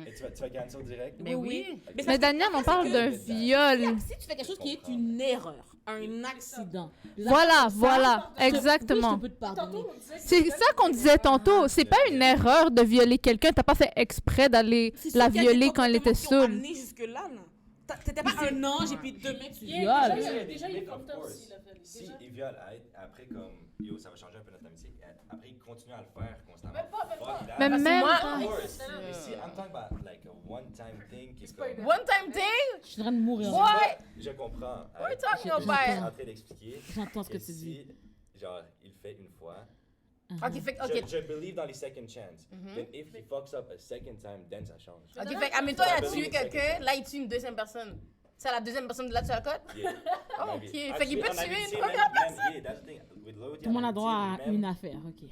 Et tu vas cancel direct? Mais oui. Ok. Mais ça- Mais Daniel, on parle d'un viol. Si tu fais quelque chose qui est une erreur, un accident. Voilà, ça, voilà, je te- exactement. oui, je peux te pardonner. Tantôt, on disait que C'est ça qu'on disait tantôt. C'est pas une erreur de violer quelqu'un. T'as pas fait exprès d'aller C'est sûr la qu'il y a des violer quand elle était comportements qui ont saoule. amené jusque-là, là. T'étais pas un ange et puis demain tu Yeah, violes. déjà, il est Of comme ça course. aussi, là, Félix. Si Déjà. il viole, après comme, yo, ça va changer un peu notre amitié. Après, il continue à le faire constamment. Même pas, même Fuck pas. that. Mais Parce que même. moi- Of Non, course. écoute, non, Mais si, I'm talking about like a one-time thing qui est pas comme... une- One time thing? Je suis en train de mourir. What? Je comprends. What are you talking Je suis en about? train d'expliquer J'entends ce que que tu dis. si, genre, il le fait une fois, Ok, fait que, ok. je believe dans les second chance. Then if he fucks up a second time, then ça change. Ok, fait que, admettons, il a tué quelqu'un, là, il tue une deuxième personne. C'est la deuxième personne de là, tu la cotes? Yeah. Oh, Maybe. ok. Fait qu'il Actually, peut en tuer amitié, une première même- Yeah, that's the thing. With loyauté Tout le monde a en droit à amitié, une même. affaire, ok.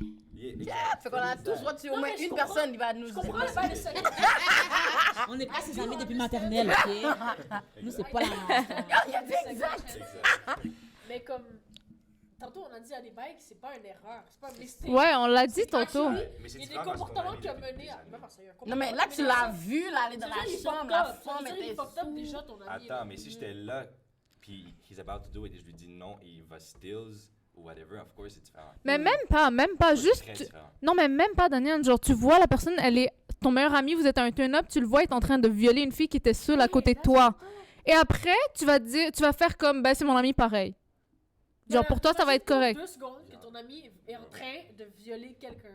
Fait qu'on a tous droit de au moins mais je une comprends. personne qui va nous Je dire. comprends le bail de secret. On n'est pas ses amis depuis maternelle, ok? Nous, c'est pas la même histoire. Il a dit exact. Exact. Mais comme. Tantôt, on a dit à des bails que c'est pas une erreur, c'est pas un mistake. Ouais, on l'a dit tantôt. Actually, Mais c'est il y a des différent quand c'est ton comportements ami qui ont depuis mené des à. années. Même parce qu'il y a un Non, mais là, tu l'as vu, là, aller dans la chambre, la femme Il était fucked up sous. déjà ton ami. Attends, mais si j'étais là, puis he's about to do it, et je lui dis non, et il va stills ou whatever, of course, c'est différent. Mais même pas, C'est juste... très différent. Non, mais même pas, Daniel. Genre, tu vois la personne, elle est ton meilleur ami, vous êtes à un turn-up, tu le vois, il est en train de violer une fille qui était seule à côté de toi. Et après, tu vas faire comme, ben, c'est mon ami pareil. Genre, pour toi, ça va être correct. 2 secondes que ton ami est en train de violer quelqu'un.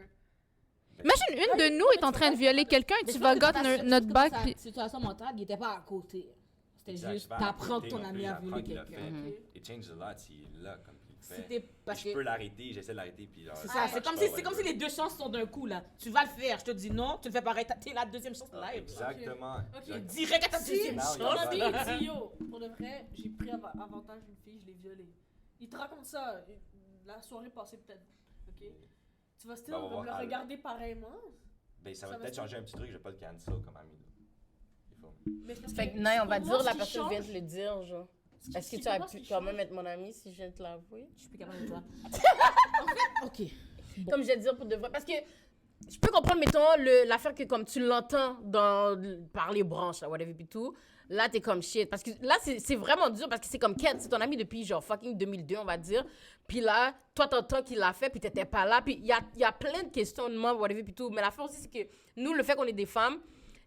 Imagine, une de nous est en train de violer quelqu'un et Mais tu je vas pense que got dans notre bague, sa puis... situation mentale, il était pas à côté. C'était Exact, juste c'est pas à t'apprends que côté ton non ami plus, a j'apprends violé qu'il l'a quelqu'un. fait. It changes a lot s'il est là, comme il le fait. C'était parce Je que... peux l'arrêter, j'essaie de l'arrêter, puis genre... C'est ça, c'est comme si les deux chances sont d'un coup, là. Tu vas le faire, je te dis non, tu le fais pareil, t'es la deuxième chance live. Exactement. Ok. Direct à ta deuxième Non, chance. il Ton va ami, faire. il dit yo, pour de vrai, j'ai pris avantage d'une fille, je l'ai violée. Il te raconte ça, la soirée passée peut-être. Ok? Tu vas still Ben, on va comme le voir. regarder pareillement. Ben, ça va Ça va peut-être se- changer un petit truc, je vais pas le cancel comme ami. Là. Il faut. Mais c'est parce Fait que, que non, on pour va moi, dire, ce la qui personne vient change- de le dire, genre. ce qui- Est-ce que c'est tu as pour moi, ce pu qui quand change- même être mon ami si je viens de te l'avouer? Je suis plus capable de toi. Ok. Bon. Comme je vais dire pour de vrai. Parce que je peux comprendre, mettons, l'affaire que comme tu l'entends par les branches, là, whatever, puis tout. Là, t'es comme shit. Parce que là, c'est vraiment dur parce que c'est comme Ken, c'est ton ami depuis genre fucking 2002, on va dire. Puis là, toi, t'entends qu'il l'a fait, puis t'étais pas là. Puis il y a plein de questionnements, whatever, puis tout. Mais l'affaire aussi, c'est que nous, le fait qu'on est des femmes,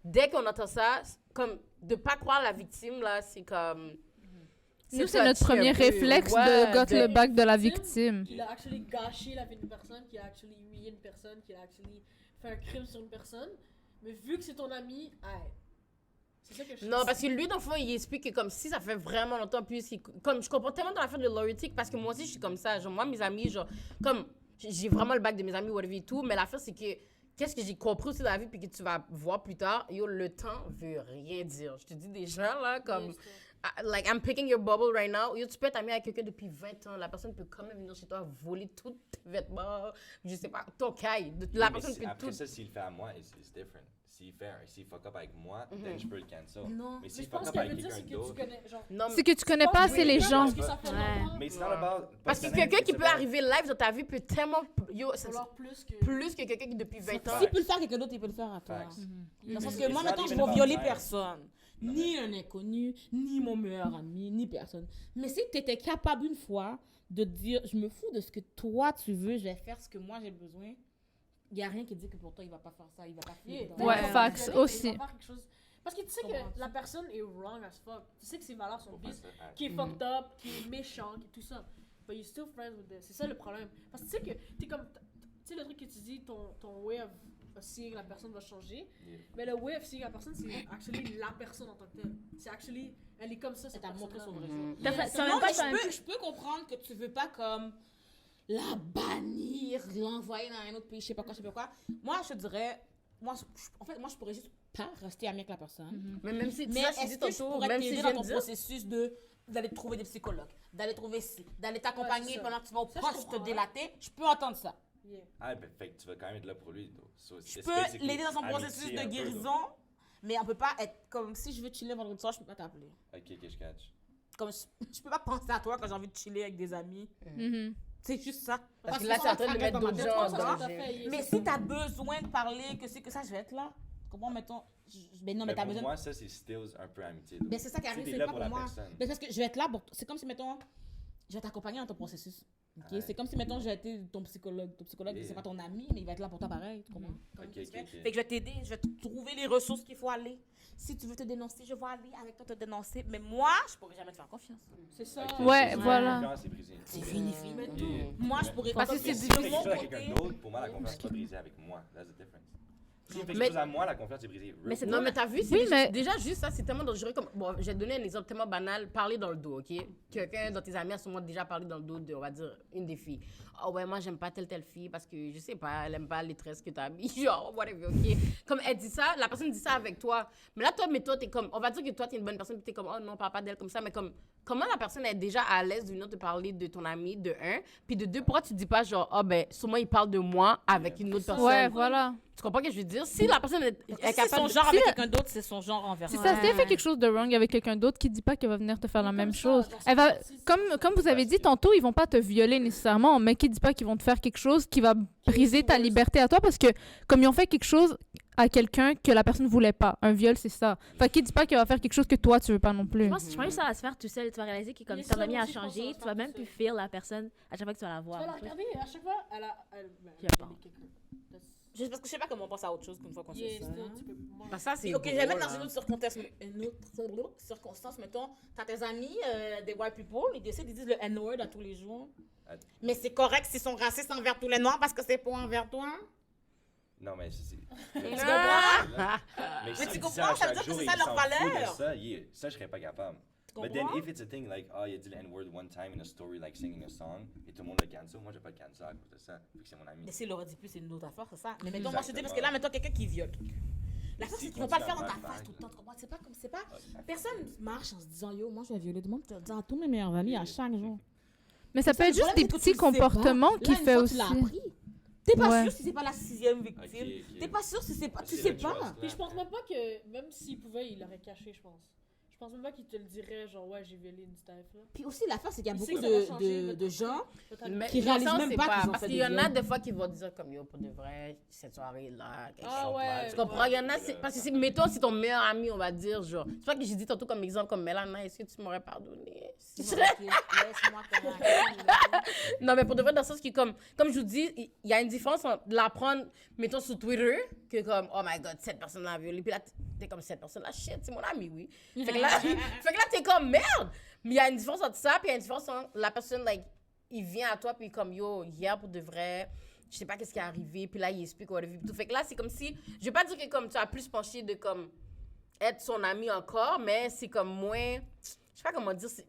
dès qu'on entend ça, comme de pas croire la victime, là, c'est comme. Nous, c'est notre touchy un premier peu. réflexe Ouais, de got le bac de la victime. Qu'il a actually gâché la vie d'une personne, qu'il a actually humilié une personne, qu'il a actually fait un crime sur une personne. Mais vu que c'est ton ami, hey, c'est ça que je Non, parce que lui, dans le fond, il explique que comme si ça fait vraiment longtemps, puis comme je comprends tellement dans l'affaire de loyauté, parce que moi aussi, je suis comme ça. Genre, moi, mes amis, genre, comme, j'ai vraiment le bac de mes amis, whatever et tout, mais l'affaire, c'est que, qu'est-ce que j'ai compris aussi dans la vie, puis que tu vas voir plus tard, yo, le temps veut rien dire. Je te dis des gens, là, comme, like, I'm picking your bubble right now. Yo, tu peux être ami avec quelqu'un depuis 20 ans, la personne peut quand même venir chez toi, voler tous tes vêtements, je sais pas, ton caille. La Mais personne peut après tout. ça, s'il le fait à moi, it's different. S'il fuck up avec moi, then je peux le cancel. Non. Mais Mais s'il je fuck pense up qu'elle veut avec dire, c'est quelqu'un que tu d'autre... connais, genre... Non, C'est que tu connais pas assez les gens. Parce que ça fait longtemps. Mais it's not about... parce que pas quelqu'un qui c'est peut about- arriver live dans ta vie peut tellement, yo, Faut leur plus que... plus que quelqu'un qui depuis 20 ans. S'il peut le faire à quelqu'un d'autre, il peut le faire à toi. Facts. Dans le sens Mais que moi, it's maintenant, not je even vais violer about that. personne. Ni un inconnu, ni mon meilleur ami, ni personne. Mais si tu étais capable une fois de dire, je me fous de ce que toi tu veux, je vais faire ce que moi j'ai besoin, il n'y a rien qui dit que pour toi, il va pas faire ça, il va pas faire Yeah. ça. Ouais, Ben, facts, mais aussi. il va faire quelque chose- Parce que tu sais que Comprends-tu? la personne est wrong as fuck. Tu sais que ses valeurs sont Faut pas bis, se- qui est fucked up, qui est méchant, qui est tout ça. But you're still friends with them. C'est ça le problème. Parce que tu sais que t'es comme... Tu sais le truc que tu dis, ton way of seeing la personne va changer. Yeah. Mais le way of seeing la personne, c'est actually la personne en tant que telle. C'est actually... Elle est comme ça, Ça cette t'a montré personne-là. son vrai jour. T'as fait- t'as Non, même pas mais fait un- je peux comprendre que tu veux pas comme la bannir, l'envoyer dans un autre pays, je sais pas quoi. Moi, je te dirais, en fait, moi, je pourrais juste pas rester amie avec la personne. Mais même si tu Mais sais, je est-ce dis que je tantôt, pourrais même si t'aider je dans viens ton de dire. processus d'aller trouver des psychologues, d'aller trouver ci, d'aller Ouais, t'accompagner c'est ça. pendant que tu vas au Ça, je poste comprends, te ouais. délater? Je peux entendre ça. Yeah. Ah, ben, fait que tu vas quand même être là pour lui. donc. So, Je it's peux basically l'aider dans son amitié processus un de peu, guérison, mais on peut pas être comme si je veux chiller vendredi soir, je peux pas t'appeler. là. Ok, je catch. Comme je peux pas penser à toi quand j'ai envie de chiller avec des amis. Mhm. C'est juste ça. Parce que là, t'es en train de mettre d'autres gens en Je pense que ça danger. fait, yeah, Mais c'est si t'as besoin de parler, que c'est que ça, je vais être là. Comment, mettons. Ben non, mais Mais t'as pour besoin. moi, ça, c'est stills un peu amitié. donc. Mais c'est ça qui Tu arrive, sais, c'est t'es là pas pour pour la moi. personne. Mais parce que je vais être là pour. C'est comme si, mettons, je vais t'accompagner dans ton processus. Ok? Ouais. C'est comme si, mettons, j'ai été ton psychologue. Ton psychologue, Yeah. c'est pas ton ami, mais il va être là pour toi pareil. Tu comprends? Comment Ok, tu ok, fais? ok. Fait que je vais t'aider, je vais te trouver les ressources qu'il faut aller. Si tu veux te dénoncer, je vais aller avec toi te dénoncer. Mais moi, je pourrais jamais te faire confiance. C'est ça. Ok, Ouais, c'est voilà. la confiance est brisée. C'est fini, fini. Mais Yeah. tout. Moi, je pourrais Parce que pas. c'est Si Si de tu fais mon quelque chose à quelqu'un côté- d'autre, pour moi, la confiance n'est pas brisée avec moi. That's the difference. Si il fait Mais- quelque chose à moi, la confiance est brisée. Mais c'est Real. non, mais t'as vu, c'est Oui, déjà, mais- déjà juste ça, c'est tellement dangereux. Comme, bon, je vais te donner un exemple tellement banal. Parler dans le dos, ok? Quelqu'un dans tes amis a sûrement déjà parlé dans le dos de, on va dire, une des filles. Oh ouais, moi j'aime pas telle fille parce que je sais pas, elle aime pas les tresses que t'as mis. Genre, whatever, ok? Comme elle dit ça, la personne dit ça avec toi. Mais là, toi, t'es comme, on va dire que toi, t'es une bonne personne, puis t'es comme, oh non, parle pas d'elle comme ça, mais comme, comment la personne est déjà à l'aise d'une autre de parler de ton ami, de un, puis de deux, pourquoi tu dis pas genre, ah ben, sûrement il parle de moi avec une autre personne. Ouais, voilà. Tu comprends ce que je veux dire? Si la personne est Si c'est capable son genre si avec quelqu'un d'autre, c'est son genre envers C'est toi. ça, si elle fait quelque chose de wrong avec quelqu'un d'autre, qui dit pas qu'elle va venir te faire la même chose. Elle va, comme vous avez dit tantôt, ils vont pas te violer nécessairement, mais qui dit pas qu'ils vont te faire quelque chose qui va briser ta liberté à toi parce que comme ils ont fait quelque chose à quelqu'un que la personne voulait pas. Un viol, c'est ça. Fait qui dit pas qu'elle va faire quelque chose que toi tu veux pas non plus. Je pense que ça va se faire tout seul. Tu vas réaliser que comme Mais ton ça, ami moi a aussi, je pense que ça changé, va tu vas se même faire plus tout feel la personne à chaque fois que tu vas la Tu voir. vas la en fait. regarder, à chaque fois, elle a. Je pense. Juste parce que je sais pas comment on pense à autre chose qu'une fois qu'on sait ça. Bah, ça, c'est Ok, je vais mettre dans drôle, une autre circonstance, mettons, t'as tes amis, des white people, ils décident, ils disent le N-word à tous les jours. Mais c'est correct s'ils sont racistes envers tous les noirs parce que c'est pas envers toi. Non, mais c'est. Mais tu comprends, ça veut dire que c'est ça leur valeur. Ça, je serais pas capable. Tu But then, comprends? if it's a thing like, oh, il a dit le N-word one time in a story, like singing a song, et tout le monde le cancel, moi, je vais pas le cancel à cause de ça, vu que c'est mon ami. Mais s'il l'aurait dit plus, c'est une autre affaire, c'est ça. Mais mettons, moi, je te dis, parce que là, mettons quelqu'un qui viole quelqu'un. La chose, c'est qu'ils vont pas le faire dans ta face tout le temps. Tu comprends? C'est pas comme, c'est pas. Personne marche en se disant, yo, moi, je vais violer tout le monde. Tu dis à tous mes meilleurs amis à chaque jour. Mais ça peut être juste des petits comportements qui fait aussi. T'es pas Ouais. sûr si c'est pas la 6e victime. Ok. T'es pas sûr si c'est pas. Tu C'est sais le pas. trust, Puis là. je pense même pas que, même s'il pouvait, il l'aurait caché, je pense. Je pense même pas qu'il te le dirait, genre, ouais, j'ai violé une staff, là. Puis aussi, l'affaire, c'est qu'il y a Il sait beaucoup que ça va changer, de mais- gens. Mais Qui dans le réalisent sens, même c'est pas qu'ils ont parce fait qu'il y des en a viols. des fois qui vont dire comme yo pour de vrai cette soirée là quelque Ah chose. ouais. Tu comprends? Il y en a c'est parce que mettons si ton meilleur ami on va dire genre c'est pas que j'ai dit tantôt comme exemple comme Mélana est-ce que tu m'aurais pardonné? Laisse-moi Non mais pour de vrai dans le sens qui comme je vous dis il y a une différence entre l'apprendre mettons sur Twitter que comme oh my god cette personne l'a violé puis là t'es comme cette personne là shit c'est mon ami oui. Fait que là t'es comme merde. Mais il y a une différence entre ça puis il y a une différence entre la personne like il vient à toi puis comme yo hier pour de vrai je sais pas qu'est-ce qui est arrivé puis là il explique whatever puis tout fait que là c'est comme si je vais pas dire que comme tu as plus penché de comme être son ami encore mais c'est comme moins je sais pas comment dire c'est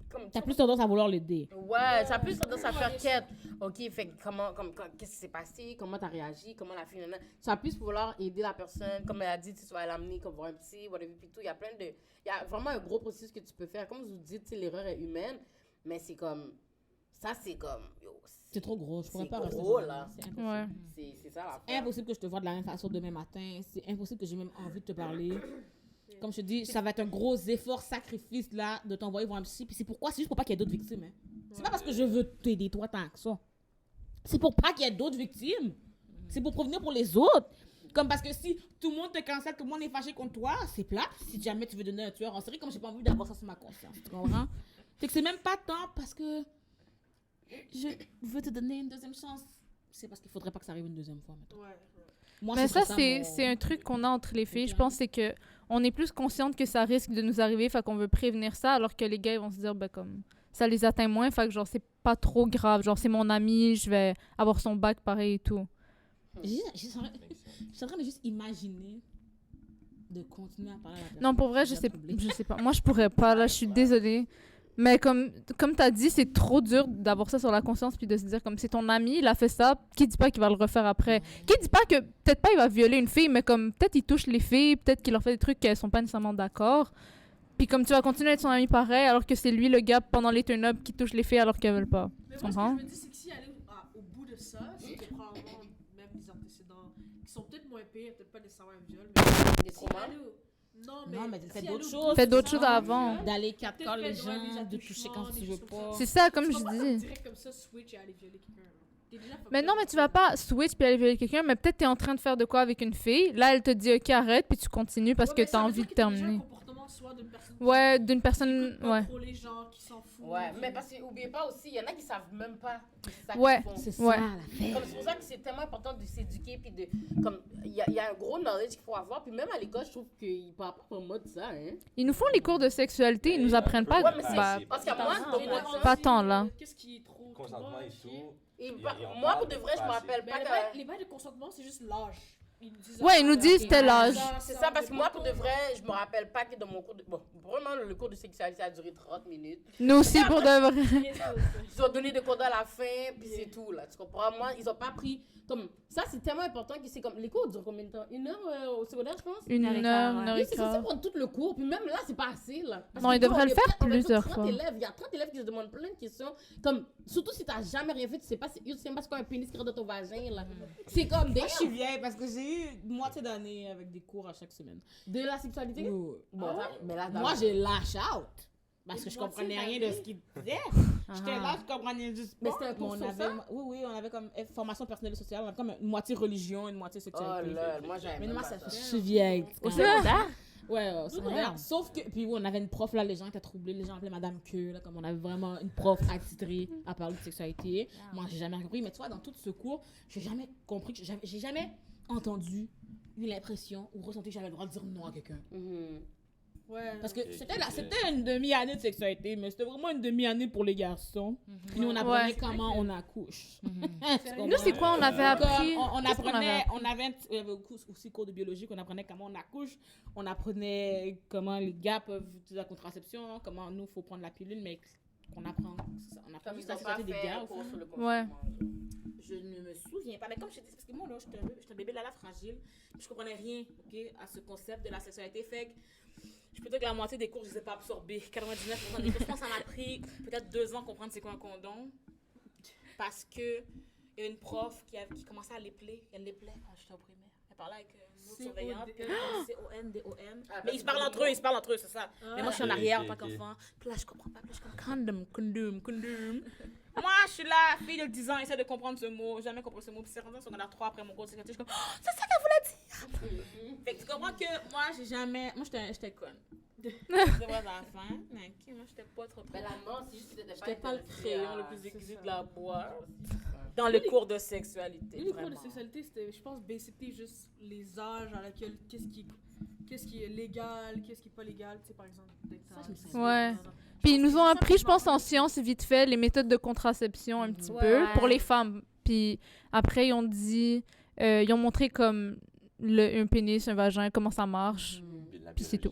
comme T'as plus tendance à vouloir l'aider. ouais ça a plus tendance à faire quête ok fait que qu'est-ce qui s'est passé comment t'as réagi comment la fille nanana. Tu vas plus vouloir aider la personne comme elle a dit tu vas l'amener comme voir un petit whatever puis tout il y a plein de il y a vraiment un gros processus que tu peux faire comme je vous dis tu sais l'erreur est humaine mais c'est comme ça c'est comme yo, C'est trop gros, je pourrais c'est pas rester gros, dans- là. C'est impossible. Ouais. c'est ça la Impossible que je te vois de la même façon demain matin. C'est impossible que j'ai même envie de te parler. Comme je te dis, ça va être un gros effort, sacrifice là, de t'envoyer voir un psy. Puis c'est pourquoi? C'est juste pour pas qu'il y ait d'autres victimes. Hein. C'est pas parce que je veux t'aider toi tant que ça. C'est pour pas qu'il y ait d'autres victimes. C'est pour prévenir pour les autres. Comme parce que si tout le monde te cancelle, tout le monde est fâché contre toi, c'est plat. Si jamais tu veux donner un tueur en série, comme j'ai pas envie d'avoir ça sur ma conscience. Tu comprends? Fait que c'est même pas tant parce que je veux te donner une deuxième chance. C'est parce qu'il faudrait pas que ça arrive une deuxième fois. Mettons. Ouais. Moi, Mais ce serait ça, mon- c'est un truc qu'on a entre les filles. Je pense c'est que on est plus consciente que ça risque de nous arriver, fait qu'on veut prévenir ça, alors que les gars ils vont se dire, ben comme, ça les atteint moins, fait que genre, c'est pas trop grave. Genre, c'est mon ami, je vais avoir son bac pareil et tout. Je suis en train de juste imaginer de continuer à parler à la personne. Non, pour vrai, je sais pas. Moi, je pourrais pas, là, je suis désolée. Mais comme t'as dit, c'est trop dur d'avoir ça sur la conscience puis de se dire comme c'est ton ami, il a fait ça, qui dit pas qu'il va le refaire après? Qui dit pas que peut-être pas il va violer une fille, mais comme peut-être il touche les filles, peut-être qu'il leur fait des trucs qu'elles sont pas nécessairement d'accord. Puis comme tu vas continuer à être son ami pareil, alors que c'est lui le gars pendant les turn-up qui touche les filles alors qu'elles veulent pas. Mais Tu moi, ce que comprends? je me dis, c'est que si aller au bout de ça, c'est que probablement même des antécédents qui sont peut-être moins pires, peut-être pas nécessairement un viol, mais Des si traumas? aller au- Non, mais, Non, mais si fais aller d'autres au choses. bout Fais de d'autres ça, choses avant. D'aller quatre peut-être corps les faire, ouais, gens, des de toucher quand attouchements, tu des veux choses pas. comme ça. C'est ça, comme Tu je vas pas comme dis. direct comme ça switch et aller violer quelqu'un. T'es déjà fucked Mais non, up. mais tu vas pas switch puis aller violer quelqu'un, mais peut-être t'es en train de faire de quoi avec une fille. Là, elle te dit ok, arrête, puis tu continues parce Ouais, que mais ça t'as veut envie dire de que t'as déjà terminer. un comportement soit d'une personne Ouais, qui d'une personne. écoute pas Ouais. trop les gens, qui s'en fout. Ouais, mais parce que oubliez pas aussi, il y en a qui savent même pas que c'est ça Ouais. qu'ils font. C'est ça Ouais. l'affaire. Comme c'est pour ça que c'est tellement important de s'éduquer puis de comme il y a un gros knowledge qu'il faut avoir puis même à l'école je trouve qu'ils parlent pas vraiment de ça hein. Ils nous font les cours de sexualité, ils nous apprennent pas. Ouais, mais c'est- bah, parce qu'à Pas moi tant. donc, Et moi, là, ça- Pas tant, là. Qu'est-ce qui est trop Consentement et trop tout. et Ils bah, en moi parlent, pour de vrai je me pas rappelle Mais pas les que bails- les bails de consentement, c'est juste l'âge. Ouais, ils nous disent tel âge. C'est ça, parce que moi, pour de vrai, je me rappelle pas que dans mon cours de... Bon, vraiment, le cours de sexualité a duré 30 minutes. Nous aussi, pour de vrai. Ils ont donné des cours à la fin, puis c'est tout, là. Tu comprends? Moi, ils ont pas pris... Comme, ça, c'est tellement important que c'est comme... Les cours durent combien de temps? 1 heure au secondaire, je pense? 1 heure, 1 heure Oui, et c'est ça, quart. pour tout le cours. Puis même là, c'est pas assez, là. Parce Non, que ils devraient on le est faire on a plusieurs 30 fois. élèves. Il y a 30 élèves qui se demandent plein de questions. Comme, surtout si t'as jamais rien fait, tu sais pas c'est quoi un pénis qui rentre dans ton vagin, là. C'est comme des... Moi, je suis vieille parce que j'ai eu une moitié d'année avec des cours à chaque semaine. De la sexualité? Bon, mais là, Moi, j'ai lâché out. Parce que je comprenais rien de ce qu'ils disaient. J'étais là, je comprenais juste Mais pas. c'était un cours on sur avait, ça? Oui, on avait comme formation personnelle et sociale. On avait comme une moitié religion, une moitié Oh sexualité. là, moi, j'avais Mais même moi, pas ça ça. fait. Je suis vieille. Au secondaire? Ouais, c'est vrai. Sauf que, puis oui, on avait une prof là, les gens étaient troublés, les gens appelaient Madame Queue, là, comme on avait vraiment une prof attitrée à parler de sexualité. Moi, j'ai jamais compris, mais tu vois, dans tout ce cours, j'ai jamais compris, j'ai jamais entendu, eu l'impression ou ressenti que j'avais le droit de dire non à quelqu'un. Ouais. Parce que Ok, c'était ok. c'était une demi-année de sexualité, mais c'était vraiment une demi-année pour les garçons. Puis nous, on apprenait Ouais. comment on accouche. Tu comprends? Nous, c'est quoi on avait Comme appris? on Qu'est-ce qu'on avait apprenait, appris? on avait il y avait aussi cours de biologie qu'on apprenait comment on accouche, on apprenait comment les gars peuvent utiliser la contraception, comment nous faut prendre la pilule, mais qu'on apprend, c'est ça, on apprend Comme juste ils la ont pas sexualité des fait gars. un au cours fond. sur le Ouais. consentement. Je ne me souviens pas, mais comme je te dis, parce que moi là, j'étais un bébé Lala fragile, puis je comprenais rien, ok, à ce concept de la sexualité, fait que je peux dire que la moitié des cours, je les ai pas absorbés. 99% des cours, je pense que ça m'a pris peut-être 2 ans à comprendre c'est quoi un condom. Parce que il y a une prof qui commençait à l'épeler. Elle l'éplait quand j'étais au primaire. Elle parlait avec une autre surveillante. C-O-N-D-O-M. Mais ils se parlent entre eux, c'est ça. Mais moi, je suis en arrière en tant qu'enfant. Puis là, je comprends pas. Puis là, je suis comme condom. Moi, je suis là, fille de 10 ans, essaie de comprendre ce mot. Jamais compris ce mot. Puis c'est rendu en secondaire 3 après mon cours de sécurité. Je suis comme, oh, c'est ça qu'elle voulait dire. Fait que tu comprends que moi, j'ai jamais. Moi, j'étais conne. C'est vrai, à la fin. Mais ok, moi, j'étais pas trop. Mais la mort, c'est juste que J'étais pas le crayon le plus c'est aiguisé ça. de la boîte. Dans le cours de sexualité. Les cours de vraiment. sexualité, c'était, je pense, basically juste les âges à laquelle, qu'est-ce qui est légal, qu'est-ce qui est pas légal, tu sais, par exemple. Ouais. Puis ils nous ont appris, je pense, en sciences, vite fait, les méthodes de contraception un petit peu pour les femmes. Puis après, ils ont dit, ils ont montré comme un pénis, un vagin, comment ça marche. Puis c'est tout.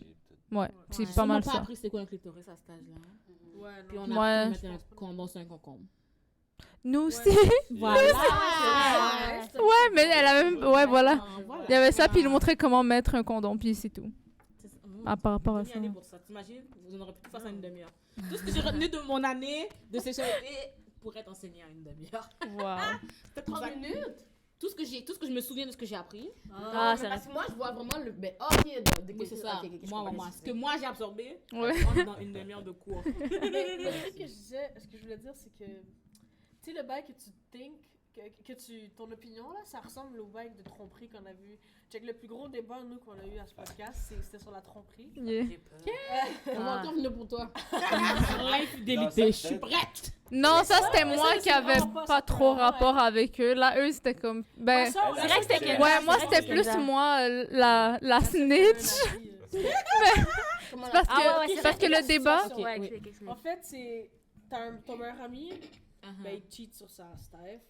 Ouais, c'est pas mal On n'a pas ça. appris c'est quoi un clitoris à cet âge-là. Ouais, Puis non. on a Ouais. appris à mettre un condom sur un concombre. Nous aussi. Voilà. Ouais, mais elle avait même... Ouais, voilà. Voilà. Il y avait ça, puis ils nous montraient comment mettre un condom, puis c'est tout. Par rapport à ça. Demi-année pour ça. T'imagines? Vous en aurez pu faire ça en une demi-heure. Tout ce que j'ai retenu de mon année de sexualité pourrait être enseigné en une demi-heure. Wow. Peut-être 30 minutes. Tout ce que je me souviens de ce que j'ai appris. Ah, c'est Parce que moi, je vois vraiment le... Ben, ok, Oui, c'est ça. Moi, ce que que moi j'ai absorbé, Ouais. rentre dans une demi-heure de cours. Ce que je voulais dire, c'est que, tu sais, le bail que tu think, ton opinion, là, ça ressemble au bail de tromperie qu'on a vu. Check, le plus gros débat, nous, qu'on a eu à ce podcast, c'était sur la tromperie. Yeah. On va encore venir pour toi. L'infidélité, je suis prête. Non, ça, c'était mais moi ça, qui c'est avait vraiment pas pas ça, trop ouais. rapport avec eux. Là, eux, c'était comme... Ben... Ça, on C'est a- vrai que c'était Kenza. Ouais, moi, c'est vrai c'était que plus Kenza. moi, la snitch. Comment Parce Ah ouais, ouais, que, c'est parce vrai. que le débat... Ok, Ouais, oui. explique. En fait, c'est. Ton meilleur ami, ben, il cheat sur sa Steph.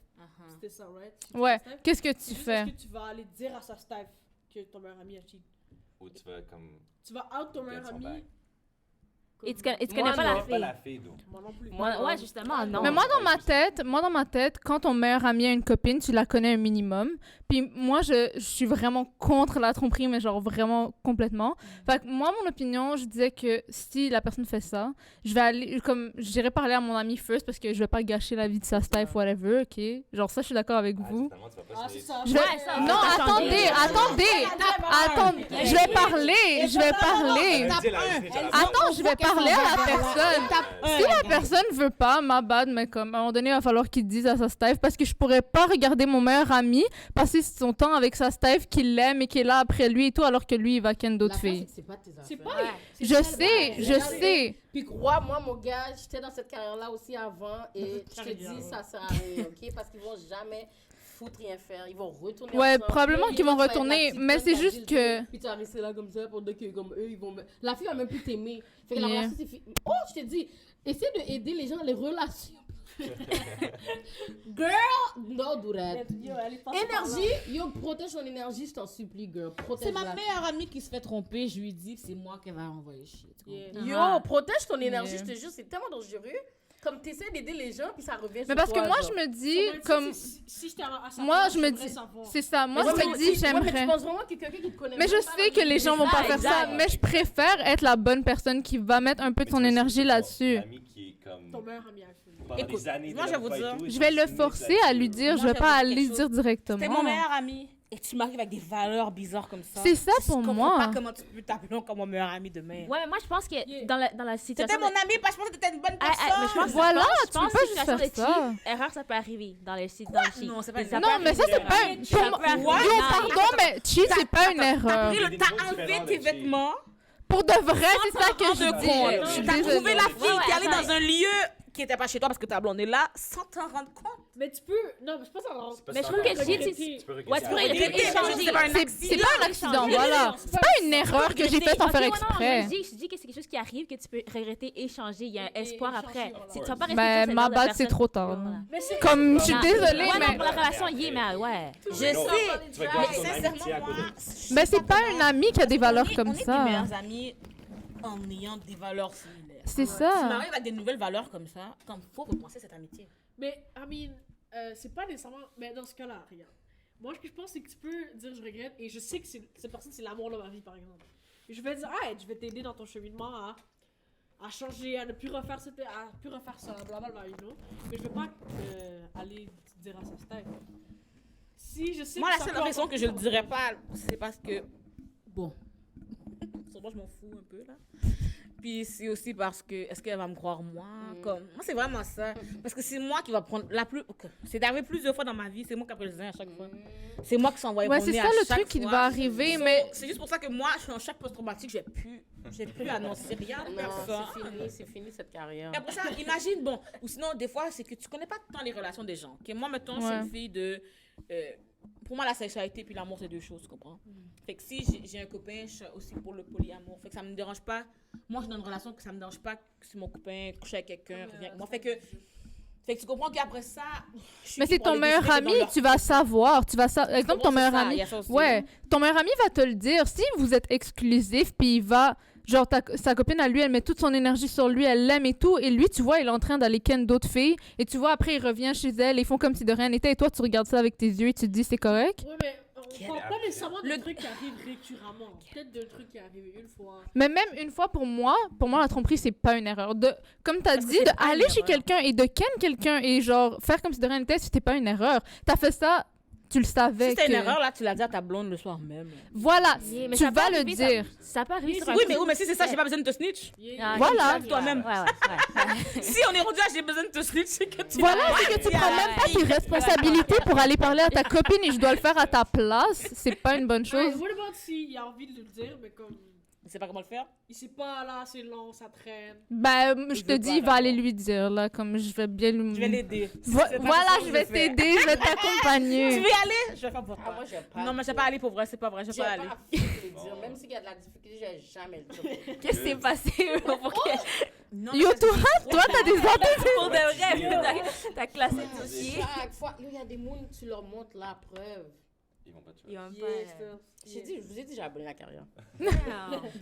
C'était ça, right? Il cheat Ouais, sur sa Steph. qu'est-ce que C'est tu juste, fais? Est-ce que tu vas aller dire à sa Steph que ton meilleur ami a cheat? Ou tu vas comme. Tu vas out ton meilleur Get son ami. back. Et tu connais Moi, pas non, la Pas la fille. fille, d'où. Moi non plus. Ouais, justement, non. Mais moi, dans ma tête, quand ton meilleur ami a une copine, tu la connais un minimum. Puis moi, je suis vraiment contre la tromperie, mais genre vraiment complètement. Fait que moi, mon opinion, je disais que si la personne fait ça, je vais aller, comme, j'irai parler à mon ami first parce que je vais pas gâcher la vie de sa Steph, whatever, ok? Genre ça, je suis d'accord avec vous. Finalement, tu vas pas Ah, essayer. c'est ça. Je vais... Ouais, ça, non, ça a changé. attendez. Je vais parler, Attends, je vais parler à la personne. Si la personne veut pas, ma bad, mais comme à un moment donné, il va falloir qu'il dise à sa Steph parce que je pourrais pas regarder mon meilleur ami passer son temps avec sa Steph qu'il l'aime et qui est là après lui et tout, alors que lui, il va ken d'autres filles. C'est pas tes affaires. C'est pas. Je sais. Puis crois-moi, mon gars, j'étais dans cette carrière-là aussi avant et je te dis, ça sert à rien, ok? Parce qu'ils vont jamais foutre rien faire. Ils vont retourner Ouais, ensemble. probablement Puis qu'ils vont toi, tu vas être la retourner, petite mais conne c'est qui a juste dit, que... Puis tu vas rester là comme ça pendant que comme eux, ils vont... La fille va même plus t'aimer. Fait que la Yeah. relation, c'est... Oh, je te dis, essaie d'aider les gens dans les relations. Girl, no do that. Yo, elle est passée par là. Énergie, protège ton énergie, je t'en supplie, girl. Protège C'est ma meilleure amie qui se fait tromper, je lui dis que c'est moi qui va envoyer chier. Yeah. Yo, protège ton énergie, Yeah. je te jure, c'est tellement dangereux. Comme t'essaies d'aider les gens, puis ça revient Mais sur parce toi, que moi, genre. je me Ça dis, veut dire, comme. si j'étais à sa Moi, place, je me j'aimerais dis. savoir. C'est ça. Moi, Ouais, je mais me si- dis, ouais, mais j'aimerais. tu penses vraiment que quelqu'un qui te connaît Mais je même pas sais va que les gens vont pas ça, faire ça, exact. mais je préfère être la bonne personne qui va mettre un peu de son énergie là-dessus. Ami qui est comme Ton meilleur ami Alfred. pendant Écoute, des années, moi, je vais vous dire, Je vais le forcer à lui dire, je vais pas aller dire T'es mon directement. meilleur ami et tu m'arrives avec des valeurs bizarres comme ça. C'est ça pour Je comprends moi. pas comment tu peux t'appeler comme mon meilleur ami demain. Ouais, mais moi, je pense que Yeah. dans la situation... C'était mon ami parce que je pensais que t'étais une bonne Ah, personne. ah, mais je pense, Voilà, je tu pense peux pas que juste situation faire de ça. cheat, erreur, ça peut arriver dans le cheat. Dans le cheat. Non, c'est pas une Ça Non, peut mais ça, arriver. c'est pas une. Ça Pour moi, peut arriver. Ouais, yo, Non, pardon, mais cheat, c'est pas une T'as erreur. pris Il y a le des t'as niveaux enlevé différents tes de cheat. vêtements. Pour de vrai, c'est ça que Sans je te dis. compte. Je suis T'as trouvé désolée. la fille Ouais, qui allait attends. dans un lieu qui était pas chez toi parce que ta blonde est là sans t'en rendre compte. Mais tu peux. Non, mais je pense que C'est pas Mais je ça trouve que encore. cheat, c'est- Tu peux Ouais, tu regretter peux après. regretter. Regretter, échanger. c'est pas un C'est accident. pas un accident, voilà. C'est pas une erreur que j'ai faite sans Ok, faire ouais, non, exprès. je dis que c'est quelque chose qui arrive, que tu peux regretter, échanger. Il y a un Et espoir échanger, après. voilà. Tu vas pas rester Ben, sur ma cette bad, personne. c'est trop tard. Voilà. Mais c'est. Comme, je suis Non. désolée, Ouais, non, mais. pour la relation, yeah, mais ouais. Je Mais sais. non, tu vas garder ton amitié Sincèrement, à moi. côté. Ben, c'est pas un ami qui a des valeurs comme On est des ça. meilleurs amis en ayant des valeurs similaires. C'est Tu ça. m'arrives avec des nouvelles valeurs comme ça, comme faut repenser cette amitié. Mais, I mean, c'est pas nécessairement. Mais dans ce cas-là, regarde. Moi, ce que je pense, c'est que tu peux dire je regrette, et je sais que cette personne, c'est l'amour de ma vie, par exemple. Et je vais dire, ah, je vais t'aider dans ton cheminement à changer, à ne plus refaire ça, blablabla, you know. Mais je vais pas aller te dire à sa tête. Si je sais Moi, que la ça seule peut raison avoir- que je le dirais pas, c'est parce que. Bon. Sur moi, je m'en fous un peu, là. Puis c'est aussi parce que, est-ce qu'elle va me croire moi? Comme, moi, c'est vraiment ça. Parce que c'est moi qui va prendre la plus. C'est arrivé plusieurs fois dans ma vie, c'est moi qui ai pris le à chaque fois. C'est moi qui s'envoie Ouais, mon c'est nez ça à le chaque truc qui fois. va arriver, mais. C'est juste pour ça que moi, je suis en choc post-traumatique, j'ai plus annoncer rien à Non, personne. c'est fini cette carrière. Et après ça, imagine, bon, ou sinon, des fois, c'est que tu connais pas tant les relations des gens. Que moi, mettons, je suis Ouais. une fille de. Pour moi, la sexualité puis l'amour, c'est deux choses, tu comprends? Fait que si j'ai un copain, je suis aussi pour le polyamour. Fait que ça me dérange pas. Moi, je suis dans une relation que ça me dérange pas que si mon copain couche avec quelqu'un, revient avec moi. Fait que tu comprends qu'après ça. je suis Mais c'est libre ton de meilleur décider ami, dans leur tu vas savoir. Tu vas savoir. Exemple, ton c'est meilleur ça, ami. il y a ça aussi, Ouais, hein. ton meilleur ami va te le dire. Si vous êtes exclusif, puis il va. Genre, sa copine à lui, elle met toute son énergie sur lui, elle l'aime et tout. Et lui, tu vois, il est en train d'aller ken d'autres filles. Et tu vois, après, il revient chez elle, ils font comme si de rien n'était. Et toi, tu regardes ça avec tes yeux et tu te dis, c'est correct. Ouais, mais on parle pas nécessairement de trucs qui arrivent récurremment. Peut-être de trucs qui arrivent une fois. Mais même une fois, pour moi, la tromperie, c'est pas une erreur. Comme t'as Parce que dit, c'est pas une d'aller chez erreur. quelqu'un et de ken quelqu'un et genre faire comme si de rien n'était, c'était pas une erreur. T'as fait ça, tu le savais. Si c'était une que- erreur, là, tu l'as dit à ta blonde le soir même. Voilà, Yeah, mais tu ça peut vas le arriver, dire. Ça peut arriver sur un Oui, coup. mais si c'est ça, j'ai pas besoin de te snitch. Ah, Voilà. ok, Toi-même. Ouais, ouais. Si on est rendu à j'ai besoin de te snitch, c'est que tu. Voilà, c'est que tu prends même pas tes responsabilités pour aller parler à ta copine et je dois le faire à ta place. C'est pas une bonne Hey, chose. what about s'il a envie de le dire, mais comme. Il sait pas comment le faire. Il sait pas, là, c'est long, ça traîne. Ben, je Il te veut dis, pas, il va aller d'accord. lui dire, là, comme je vais bien lui... Je vais l'aider. Voilà, C'est pas ça que je vais faire. t'aider, je vais Tu t'accompagner. veux y aller? Je vais faire pour Ah, toi. moi, j'ai pas. Non, mais je vais pas aller pour vrai, c'est pas vrai, je vais J'ai pas pas aller. à le dire. Même s'il y a de la difficulté, je vais jamais le dire. Qu'est-ce qui s'est passé pour que. Non, Yo, mais ça, toi, c'est toi, t'as des antécédents. Pour de vrai, t'as classé le dossier. Chaque fois, il y a des mounes, tu leur montres la preuve. Ils vont pas te Ils tuer. ont Yes, pas. Je vous ai dit, j'ai abonné la carrière.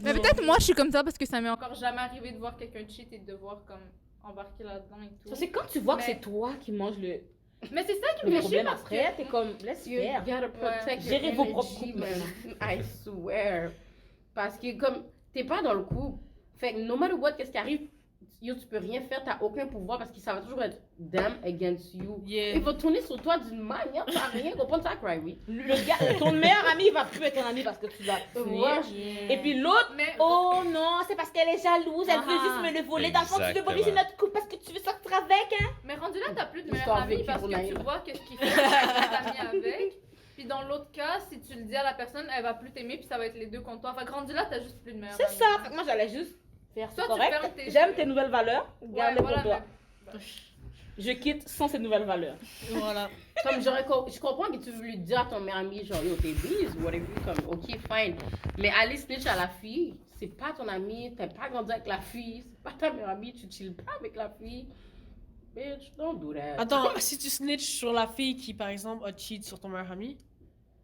Mais peut-être moi, je suis comme ça parce que ça m'est encore jamais arrivé de voir quelqu'un cheat et de devoir comme embarquer là-dedans et tout. Ça, c'est quand tu vois que Mais- c'est toi qui manges le Mais c'est ça qui me fait chier problème parce que... après, t'es comme, laisse You faire. gotta protect your Gérez vos propres energy, couples. man. I swear. Parce que comme t'es pas dans le coup, fait que no matter what, qu'est-ce qui arrive, yo, tu peux rien faire, t'as aucun pouvoir parce que ça va toujours être them against you. Yeah. Ils vont tourner sur toi d'une manière, t'as rien comprendre ça, cry, oui. Le gars, ton meilleur ami, il va plus être ton ami parce que tu l'as Ouais. Et puis l'autre, Mais... oh non, c'est parce qu'elle est jalouse, elle veut Ah. juste me le voler. Dans le fond, tu veux Exactement. briser notre couple parce que tu veux sortir avec, hein? Mais rendu là, t'as plus de Histoire meilleur ami vécue parce pour que Naïla. tu vois qu'est-ce qu'il fait avec ta ami avec. Puis dans l'autre cas, si tu le dis à la personne, elle va plus t'aimer puis ça va être les deux contre toi. Fait que rendu là, t'as juste plus de meilleur C'est ami. ça. Fait que moi, j'allais juste faire Toi, ça tu fermes correct. tes J'aime yeux. tes nouvelles valeurs. Garde-les voilà, pour toi. Je quitte sans ces nouvelles valeurs. Voilà. Comme je comprends que tu veux lui dire à ton meilleur ami, genre, yo, t'es bise, whatever, comme, ok, fine. Mais aller snitch à la fille, c'est pas ton ami, t'as pas grandi avec la fille, c'est pas ta meilleure amie, tu chilles pas avec la fille. Bitch, don't do that. Attends, si tu snitch sur la fille qui, par exemple, a cheat sur ton meilleur ami.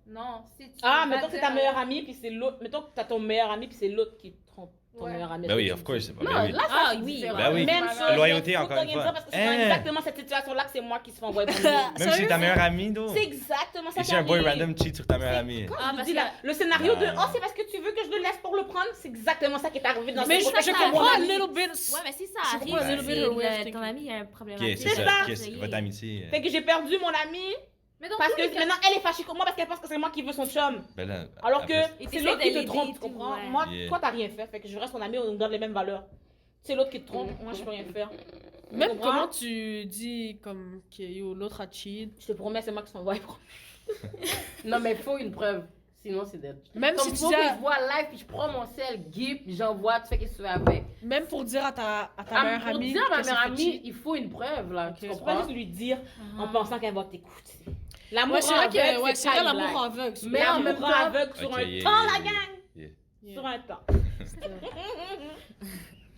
Non, si tu. Ah, vas mettons que c'est dire ta meilleure amie, puis c'est l'autre. Mettons que t'as ton meilleur ami, puis c'est l'autre qui trompe ton Ouais. meilleur ami. Ben oui, of course. Non, Ben oui. là, ça, Ah, c'est oui. différent. Ben oui. Même chose. Loyauté, faut encore qu'on une y fois. ça parce que c'est dans Hein? exactement cette situation-là que c'est moi qui se fais envoyer pour Même si c'est ta meilleure amie, d'où? C'est exactement ça Et qui si un boy arrive. random cheat sur ta meilleure amie? Ah, Je parce dis que. là, le scénario de Ouais. « Oh, c'est parce que tu veux que je le laisse pour le prendre », c'est exactement ça qui est arrivé dans Mais ce je contexte. comprends un little bit. Ouais, mais si ça Je arrive, comprends un little bit her way of c'est thinking. ton ami a un problème. Ok, c'est C'est ça. ça. Qu'est-ce que votre amitié? Fait que j'ai perdu mon ami Mais donc, parce tous les que cas- maintenant elle est fâchée contre moi parce qu'elle pense que c'est moi qui veux son chum. Ben là, Alors que après, Et c'est t'essaies l'autre qui de te l'aider trompe, et tu tout, comprends? ouais. Moi, Yeah. toi t'as rien fait, fait que je reste ton ami, on garde les mêmes valeurs. C'est l'autre qui te trompe, moi je peux rien faire. Même comprends? comment tu dis comme que yo, l'autre a cheat. Je te promets, c'est moi qui s'envoie. Non, mais il faut une preuve. Sinon, c'est dead. Même Comme si tu faut dis que à- je vois live, puis je prends mon sel, guip, puis j'envoie, tu fais qu'est-ce que tu veux avec. même pour dire à ta Ah, meilleure pour amie. dire à ma que c'est meilleure fait amie, cheat. il faut une preuve, là. Tu Ok. Tu peux pas comprends? juste lui dire en pensant qu'elle va t'écouter. L'amour Ouais, c'est vrai aveugle, que ouais, c'est vrai pas l'amour blague. aveugle. Mais en même L'amour temps- aveugle sur Ok, un yeah, temps, yeah, la yeah. gang! Yeah. Sur un temps.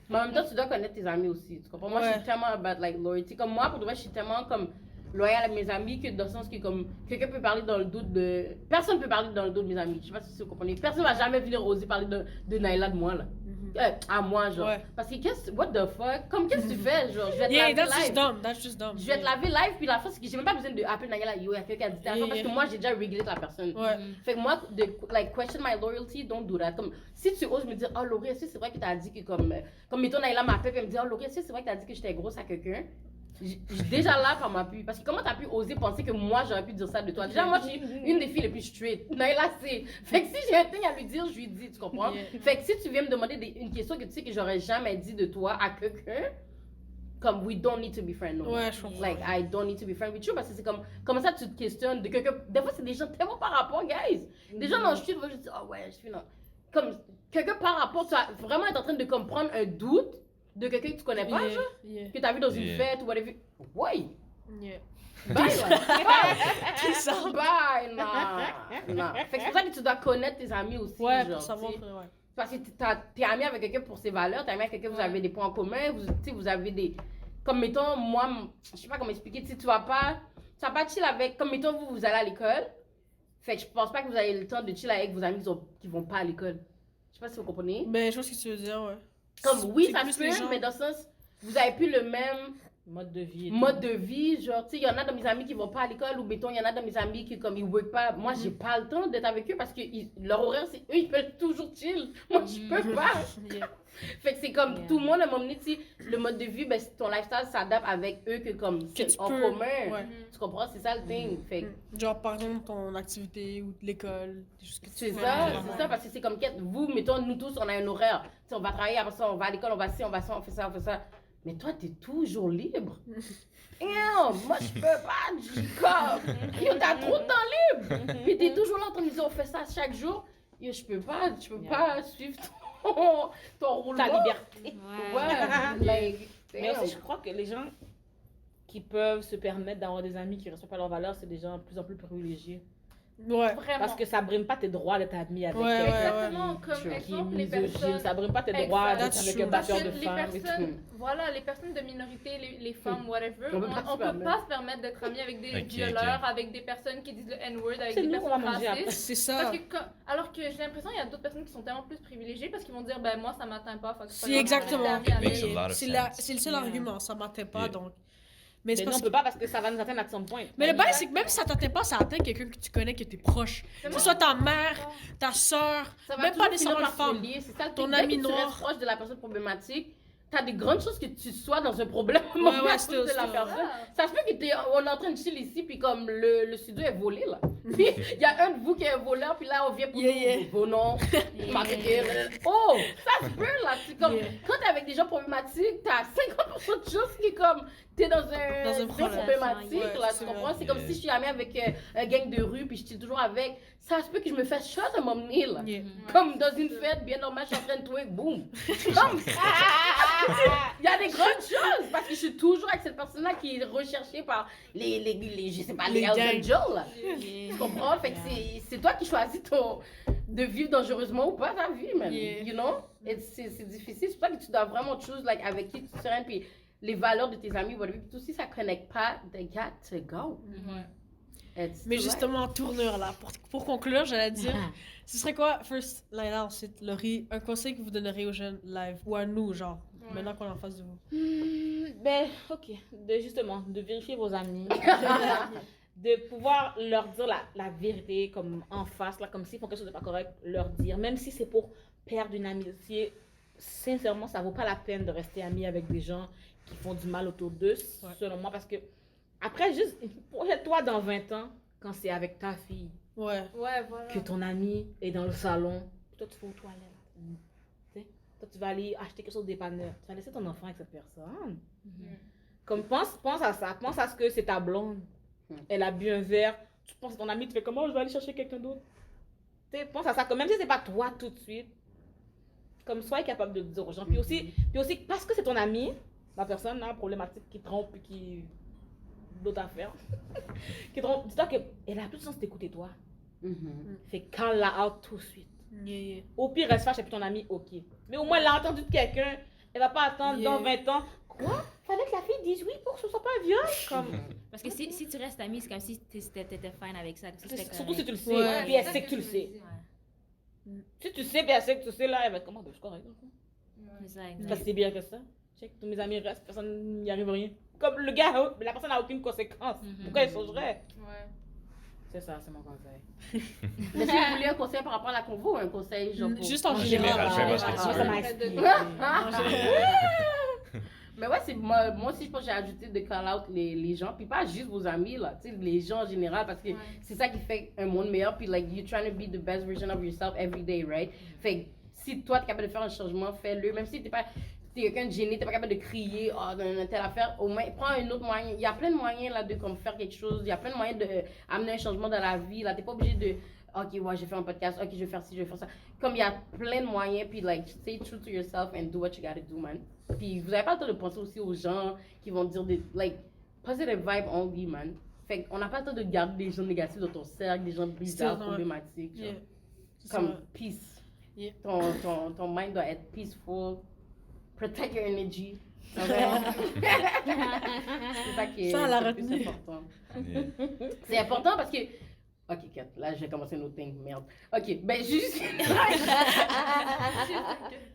Mais en même temps, tu dois connaître tes amis aussi. Tu comprends? Moi, je Ouais. suis tellement about like loyalty. Comme moi, pour de vrai, je suis tellement comme loyale à mes amis que dans le sens que comme quelqu'un peut parler dans le dos de. Personne peut parler dans le dos de mes amis. Je sais pas si vous comprenez. Personne va jamais venir oser parler de Naila de moi là. À moi, genre. Ouais. Parce que what the fuck? Comme qu'est-ce que tu fais? Genre, je vais te Yeah, laver that's just live. dumb. That's just dumb. Je vais te laver live, puis la fois, c'est que j'ai même pas besoin d'appeler Naila, yo, il y a quelqu'un qui a dit telle affaire, parce que moi, j'ai déjà réglé la personne. Ouais. Fait que moi, like, question my loyalty, don't do that. Comme, si tu oses me dire, oh, Laurie, est-ce que c'est vrai que t'as dit que, comme mettons, Naila m'appelle, puis elle me dit, oh, Laurie, est-ce que c'est vrai que t'as dit que j'étais grosse à quelqu'un? Déjà là, par ma pu. Parce que comment t'as pu oser penser que moi, j'aurais pu dire ça de toi? Déjà, moi, je suis une des filles les plus straight. Naila, c'est. Fait que si j'ai un thing à lui dire, je lui dis, tu comprends? Yeah. Fait que si tu viens me demander une question que tu sais que j'aurais jamais dit de toi à quelqu'un, comme, we don't need to be friends, no more. Ouais, je comprends. Like, I don't need to be friends with you, parce que c'est comme, comment ça tu te questionnes de quelqu'un. Des fois, c'est des gens tellement par rapport, guys. Des gens dans le street vont juste dire, oh ouais, je suis dans. Comme, quelqu'un par rapport, tu vas vraiment être en train de comprendre un doute de quelqu'un que tu connais pas, Yeah, genre, yeah, que t'as vu dans une Yeah. fête ou whatever. Ouais. yeah. Bye, là. Qui ça? Bye, non. Non. Fait que c'est pour ça que tu dois connaître tes amis aussi, Ouais, genre, pour savoir. tu sais. Ouais. Parce que t'es ami avec quelqu'un pour ses valeurs, t'es ami avec quelqu'un, vous avez des points en commun, tu sais, vous avez des... Comme, mettons, moi, je sais pas comment expliquer, tu sais, tu vas pas chill avec... Comme, mettons, vous allez à l'école, fait que je pense pas que vous avez le temps de chill avec vos amis qui vont pas à l'école. Je sais pas si vous comprenez. Ben, je vois ce que tu veux dire, ouais. Comme, oui, C'est ça plus se les peut, gens. mais dans le sens, vous avez plus le même Mode de vie. et mode de vie, genre, tu sais, il y en a dans mes amis qui vont pas à l'école, ou mettons, il y en a dans mes amis qui, comme, ils work pas. Moi, j'ai pas le temps d'être avec eux parce que leur horaire, c'est eux, ils peuvent toujours chill. Moi, je peux pas. Yeah. Fait que c'est comme, Yeah. tout le monde, à un moment donné, tu sais, le mode de vie, ben, ton lifestyle s'adapte avec eux que, comme, Que c'est tu en peux. commun. Ouais. Tu comprends? C'est ça le thing. Fait que, Genre, par exemple, ton activité ou de l'école, des choses que tu c'est fais. ça, Ouais. c'est ça, parce que c'est comme, vous, mettons, nous tous, on a un horaire. Tu sais, on va travailler, après ça, on va à l'école, on va ci, on va ça, on fait ça, on fait ça. Mais toi, t'es toujours libre. Non, moi, je peux pas, comme, yo, t'as trop de temps libre. Puis t'es toujours là en train de me dire, on fait ça chaque jour. Yo, je peux pas suivre ton roulement. Ta liberté. Ouais, like, Mais damn. aussi, je crois que les gens qui peuvent se permettre d'avoir des amis qui ne respectent pas leurs valeurs, c'est des gens de plus en plus privilégiés. Ouais. Vraiment. Parce que ça brime pas tes droits d'être ami avec Ouais, quelqu'un Exactement, qui- comme qui est exemple, les misogyne. personnes... Ça brime pas tes droits d'être That's avec true. un Parce batteur que de les femmes et personnes, tout. voilà, les personnes de minorité, les femmes, whatever, On peut pas se on peut permettre. pas se permettre d'être amis avec des Ok, violeurs, avec des personnes qui disent le N-word, avec C'est des nous, on va personnes manger après. racistes. C'est ça. Parce que alors que j'ai l'impression qu'il y a d'autres personnes qui sont tellement plus privilégiées parce qu'ils vont dire, ben moi ça m'atteint pas. Fait que C'est pas grave, exactement. je vais être ami Makes a avec. lot of C'est sense. c'est le seul argument, ça m'atteint pas, Yeah. donc. Mais c'est Mais non, parce on que. peut pas parce que ça va nous atteindre à some point. Mais le bail, c'est que même si ça t'atteint pas, ça atteint quelqu'un que tu connais, que t'es proche. Que ce soit ta mère, ta soeur, Ça va même toujours pas nécessairement finir une par se femme. lier. C'est ça le Ton truc. Dès ami que tu noir. restes proche de la personne problématique, t'as de grandes chances que tu sois dans un problème Ouais, à cause still, de la still. personne. Ça se peut qu'on est en train de chill ici, puis comme le studio est volé, là. Puis il y a un de vous qui est un voleur, puis là, on vient pour Yeah, nous, vos noms, matricule. Oh, ça se peut, là. C'est comme, Yeah. quand t'es avec des gens problématiques, t'as 50% de chances que comme, t'es dans un Dans un problème. problématique, Ouais, là, c'est tu comprends? vrai. C'est comme Yeah. si je suis amie avec un gang de rue, puis je chill toujours avec. Ça se peut que je me fasse shot à m'emmener, là. Yeah. Comme dans une fête bien normale, je suis en train de twerk, boum. Comme, il y a des grandes choses parce que je suis toujours avec cette personne-là qui est recherchée par les je sais pas, les Les Hells gangs. Angels, là. Tu comprends? Fait que c'est toi qui choisis de vivre dangereusement ou pas ta vie, man. Yeah. You know? Et c'est difficile. C'est pour ça que tu dois vraiment choose, like, avec qui tu serais. Puis les valeurs de tes amis, whatever. Puis si ça connecte pas, they got to go. It's Mais too justement, tournure là, pour conclure, j'allais dire, ce serait quoi, first, Laila, ensuite, Laurie, un conseil que vous donneriez aux jeunes live, ou à nous, genre, maintenant qu'on est en face de vous? Ben, ok. Justement, de vérifier vos amis. De pouvoir leur dire la vérité comme en face, là, comme s'ils font quelque chose de pas correct, leur dire. Même si c'est pour perdre une amitié, sincèrement, ça vaut pas la peine de rester ami avec des gens qui font du mal autour d'eux, selon moi, parce que après, juste, toi, dans 20 ans, quand c'est avec ta fille, Ouais, voilà. que ton ami est dans le salon, toi, tu vas aux toilettes. Tu sais, toi, tu vas aller acheter quelque chose de dépanneur. Tu vas laisser ton enfant avec cette personne. Comme, pense à ça. Pense à ce que c'est ta blonde. Elle a bu un verre. Tu penses à ton ami, tu fais comment je vais aller chercher quelqu'un d'autre. Tu sais, pense à ça. Comme, même si c'est pas toi tout de suite, comme, sois capable de le dire aux gens. Puis aussi, parce que c'est ton ami, la personne là, problématique qui trompe, qui... d'autres affaires, qui trompe, dis-toi qu'elle a plus de chance d'écouter toi. Fait call-la out tout de suite. Au pire, elle se fâche avec ton ami, ok. Mais au moins, elle a entendu de quelqu'un, elle va pas attendre dans 20 ans. Quoi? Fallait que la fille dise oui pour que ce soit pas un viol? Comme... Parce que si tu restes amie, c'est comme si t'étais fine avec ça. Surtout si tu le sais, Ouais. puis elle sait que tu le sais. Si tu sais, puis elle sait que tu sais, là, elle va être comment? Je suis correct. C'est ça, C'est pas si bien que ça. Check, tous mes amis restent, personne n'y arrive rien. Comme le gars, la personne n'a aucune conséquence. Pourquoi elle changerait? C'est ça, c'est mon conseil. Mais si vous voulez un conseil par rapport à la convo, un conseil genre pour... Juste en général. fais-moi ce que tu Ça veux. m'a expliqué. Mais ouais, c'est moi aussi, je pense que j'ai ajouté de call out les gens, puis pas juste vos amis, là, tu sais, les gens en général, parce que c'est ça qui fait un monde meilleur, puis like, you're trying to be the best version of yourself every day, right? Fait que si toi, t'es capable de faire un changement, fais-le, même si t'es quelqu'un de gêné, t'es pas capable de crier, dans telle affaire, au moins, prends un autre moyen. Il y a plein de moyens, là, de comme faire quelque chose, il y a plein de moyens d'amener un changement dans la vie, là, t'es pas obligé de... Ok, ouais, j'ai fait un podcast, ok, je vais faire ci, je vais faire ça. Comme il y a plein de moyens, puis like, stay true to yourself and do what you gotta do, man. Puis vous avez pas le temps de penser aussi aux gens qui vont dire des, like, positive vibe only, man. Fait qu'on n'a pas le temps de garder des gens négatifs dans ton cercle, des gens bizarres, Still, problématiques. Genre. C'est Comme ça. peace. Yeah. Ton mind doit être peaceful. Protect your energy. C'est ça qui est Ça, elle a le plus retenu. important. Yeah. C'est important parce que... Ok, Kat, là, je vais commencer une autre thing, merde. Ok, ben juste...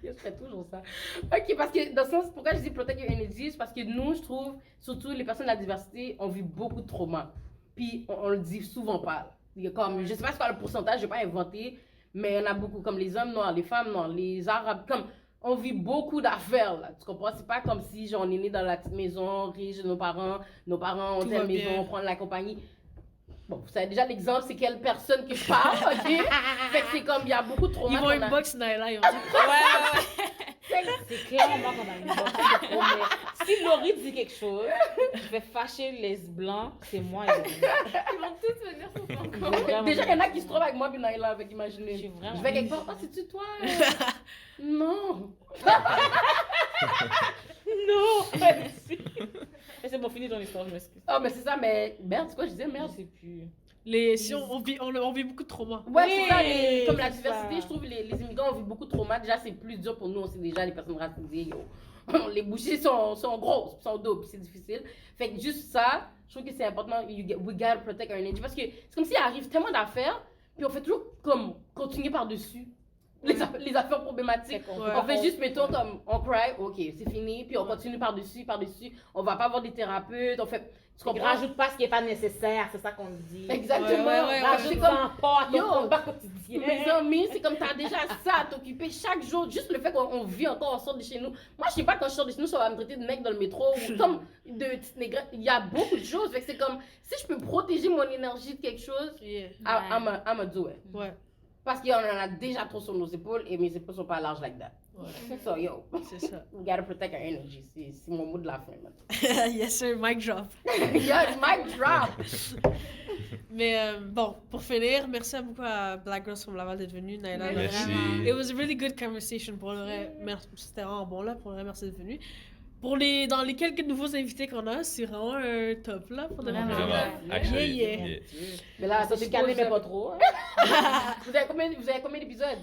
je fais toujours ça. Ok, parce que dans le sens, pourquoi je dis protect your energy, c'est parce que nous, je trouve, surtout les personnes de la diversité, on vit beaucoup de traumas. Puis, on le dit souvent pas. Il y a comme, je sais pas c'est quoi le pourcentage, je vais pas inventer, mais il y en a beaucoup, comme les hommes noirs, les femmes noires, les arabes, comme... On vit beaucoup d'affaires, là. Tu comprends? C'est pas comme si, genre, on est né dans la petite maison, riche de nos parents ont Tout telle va maison, bien. on prend de la compagnie. Bon, vous savez déjà l'exemple, c'est quelle personne que je parle, ok? Fait que c'est comme, il y a beaucoup de traumas. Ils vont qu'on a- inbox Naila, ils vont dire C'est clairement qu'on a une box de promesses. Si Laurie dit quelque chose, je vais fâcher les blancs, c'est moi. Ils vont tous venir sur ton compte. Déjà, il y en a qui se trouvent avec moi, puis Naïla, avec Je imaginez. suis vraiment... Je vais quelque part, oh, c'est-tu toi? Non. Non! Merci. Mais c'est bon, fini ton histoire, je m'excuse. Oh, mais c'est ça, mais merde, c'est quoi je disais, Je merde? sais plus. si on vit beaucoup de traumas. Ouais, Oui, c'est ça, comme la c'est diversité, ça. je trouve les immigrants ont vu beaucoup de traumas. Déjà, c'est plus dur pour nous, on sait déjà, les personnes racisées, yo. Les bouchées sont grosses, sont doubles, c'est difficile. Fait que juste ça, je trouve que c'est important, we gotta protect our energy. Parce que c'est comme s'il arrive tellement d'affaires, puis on fait toujours comme continuer par-dessus les affaires problématiques. On fait juste, mettons, comme on cry, ok, c'est fini, puis on continue par-dessus, on va pas avoir des thérapeutes, on fait. Tu On comprends? rajoute pas ce qui est pas nécessaire, c'est ça qu'on dit. Exactement. Ouais. C'est Rajoute comme. pas à ton Yo, combat quotidien. Mes amis, c'est comme t'as déjà ça à t'occuper chaque jour. Juste le fait qu'on vit encore, on sort de chez nous. Moi, je sais pas quand je sors de chez nous, ça va me traiter de mec dans le métro ou comme de petite négrette. Il y a beaucoup de choses. Fait que c'est comme, si je peux protéger mon énergie de quelque chose, Yeah. I'm do it. Ouais. Parce qu'on en a déjà trop sur nos épaules et mes épaules sont pas larges like that. Ouais. So, yo, C'est ça. we gotta protect our energy. C'est mon mot de la fin, man. Yes sir, mic drop. Yes, mic drop. Mais bon, pour finir, merci beaucoup à Black Girls from Laval d'être venu, Naila. Merci. It was a really good conversation. Pour le vrai, c'était vraiment bon là. Pour le vrai, merci d'être venu. Dans les quelques nouveaux invités qu'on a, c'est vraiment un top là. Pour de vrai. Vraiment. Vraiment. Actually, Yeah. Mais là, Ça ça se calme, mais pas trop. Vous avez combien d'épisodes?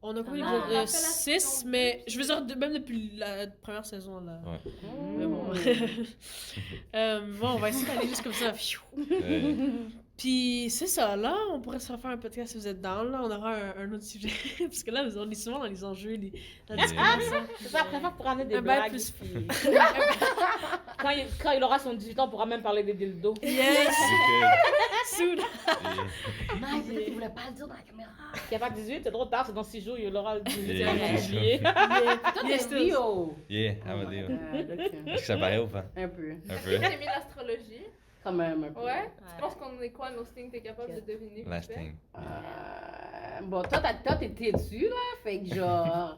On a combien Ah. d'épisodes? On a fait la 6, saison mais je veux dire, même depuis la première saison, là. Ouais. Mais bon. Bon, on va essayer d'aller juste comme ça. Puis c'est ça, là, on pourrait se refaire un podcast si vous êtes down, là, on aura un autre sujet. Parce que là, on est souvent dans les enjeux, la discrimination. C'est ça, après ça, pour amener des Un bail blagues. plus- puis- quand il aura son 18 ans, on pourra même parler des dildos. Yes! Soon! Non, peut-être qu'il voulait pas le dire dans la caméra. Il n'y a pas 18, c'est trop tard, c'est dans 6 jours, il aura le 18 Yeah. en juillet. Toi, Yes, t'es Leo. Yeah, I'm a Leo. Ok. Est-ce que ça paraît ou pas? Un peu. Un peu. J'ai mis l'astrologie. Quand même, un peu. Ouais. Tu penses qu'on est quoi, nos signes? T'es capable de deviner? vite Last fait? thing. Bon, toi, t'es têtu, là. Fait que genre,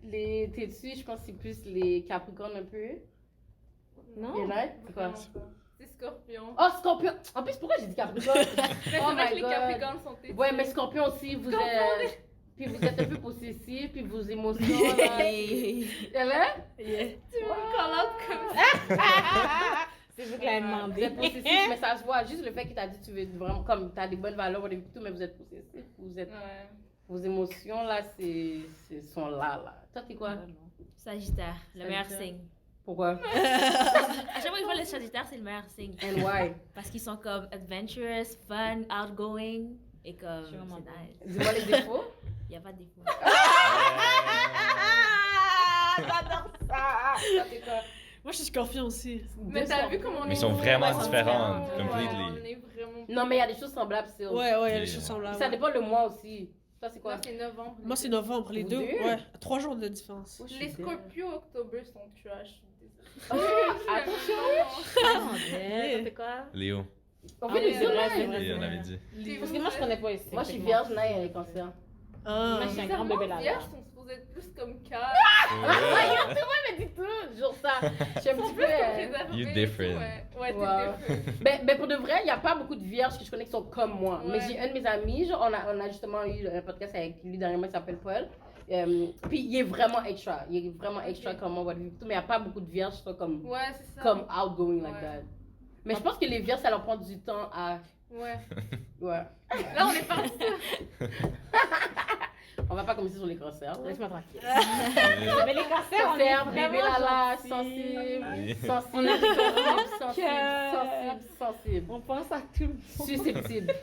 les têtus, je pense que c'est plus les Capricornes un peu. Non. You know? C'est quoi? Vraiment pas. C'est Scorpion. Oh, Scorpion! En plus, pourquoi j'ai dit Capricorne? Mais c'est Oh vrai my que les God. Capricornes sont têtus. Ouais, mais Scorpion aussi, vous êtes... Puis vous êtes un peu possessif, puis vos émotions, là... Elle est? Yeah. Tu me call out comme ça. C'est vous qui l'avez Vous demandé. êtes possessif, mais ça se voit. Juste le fait qu'il t'a dit que tu veux vraiment... Comme, t'as des bonnes valeurs, et tout, mais vous êtes possessif. Vous êtes... Ouais. Vos émotions, là, sont là. Toi, t'es quoi? Sagittaire, le meilleur Sagittaire. signe. Pourquoi? À chaque fois que je vois les Sagittaires, c'est le meilleur signe. And why? Parce qu'ils sont comme adventurous, fun, outgoing. Et comme, Je suis vraiment c'est nice. Dis-moi les défauts. Il n'y a pas de défaut. J'adore ça. Toi, t'es quoi? Moi, je suis scorpion aussi. Mais t'as vu comment on est. Mais ils sont vraiment Ouais, différentes, ouais, completely. on est vraiment. Non, mais il y a des choses semblables, c'est... Ouais, il y a des Yeah. choses semblables. Ça dépend le mois aussi. Toi, c'est quoi? Moi, c'est novembre. Moi, c'est novembre, les Vous deux. deux? Ouais, 3 jours de différence. Les Scorpios octobre sont trash. Je suis désolée. Attention! Yeah. C'est quoi? Léo. On Ah fait oui, des c'est vrai, hommages. c'est vrai. Et on avait dit. Parce que moi, je connais pas ici. Moi, je suis vierge, Naï, elle est cancer. Ah. Moi, je suis un grand bébé là. Vierges sont supposés être plus comme calmes. Mais dis toujours ça. Je suis un petit peu... Préservés You et different. tout, Ouais, ouais Wow. t'es different. Ben, pour de vrai, il n'y a pas beaucoup de vierges que je connais qui sont comme moi. Ouais. Mais j'ai un de mes amis, genre, on a justement eu un podcast avec lui dernièrement, il s'appelle Paul. Puis il est vraiment extra. Il est vraiment extra comme moi, mais il n'y a pas beaucoup de vierges qui sont comme, Ouais, c'est ça. comme outgoing like Ouais. that. Mais je pense que les vierges, ça leur prend du temps à... Ouais. Ouais. Là, on est parti. On va pas commencer sur les cancers. Laisse-moi tranquille. Yeah. Mais les cancers, on est Cancer, bébé vraiment lala, gentils. sensible, Yeah. sensible. On pense à tout le monde. Susceptible.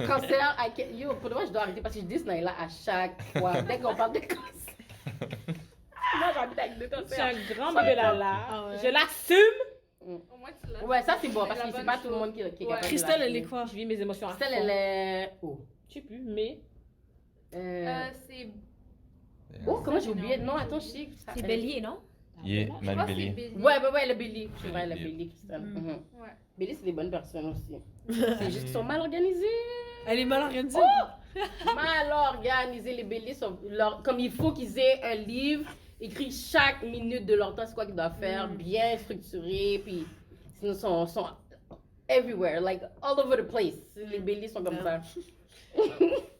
Cancer, yo, pour de vrai, je dois arrêter parce que je dis ce là à chaque fois. Dès qu'on parle de cancer. Moi, j'habite avec deux Je suis cancers. un grand bébé lala. Ah ouais. Je l'assume. Au moins, tu l'as. Ouais, ça c'est bon C'est parce la que c'est bonne pas tout le chose. monde qui est Ouais. capable de Christelle, elle est l'assumer. quoi? Je vis mes émotions à Christelle, fond. elle est. Oh. Je sais plus, mais. C'est. Oh, comment j'ai oublié? Non, attends, je sais. C'est bélier, non? Yeah, Je man crois que c'est Billy. Bélier. Ouais, le Billy. C'est vrai, le Billy. Billy, Christelle. Mm. Mhm. Ouais. Billy, c'est des bonnes personnes aussi. C'est juste qu'ils sont mal organisés. Elle est mal organisée. Mal organisés, les Billy sont. Comme il faut qu'ils aient un livre écrit chaque minute de leur temps, c'est quoi qu'ils doivent faire, bien structuré, puis sinon sont everywhere, like all over the place. Les Billy sont comme ça.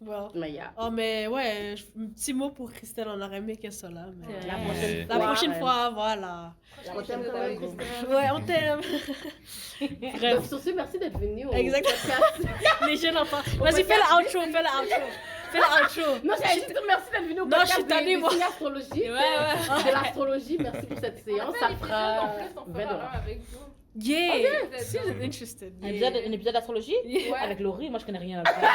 Well. Mais yeah. Oh, mais ouais, un petit mot pour Christelle, on aurait aimé qu'elle soit là. Mais... La Ouais. prochaine La prochaine fois, voilà. On t'aime quand même, Christelle. Ouais, on t'aime. Donc, Bref, sur ce, merci d'être venu au Exactement. podcast. les jeunes enfants. Vas-y, fais la outro, fais la outro. Fais la outro. Non, j'allais juste dire merci d'être venu au Non, podcast je suis tannée, moi. astrologie. De l'astrologie, merci pour cette séance. Ça fera En plus, on 20 fera un $. avec vous. Yeah! Vous Si êtes vous dans- êtes interested. Un Yeah. épisode d'astrologie Yeah. avec Laurie. Moi, je connais rien là-dedans.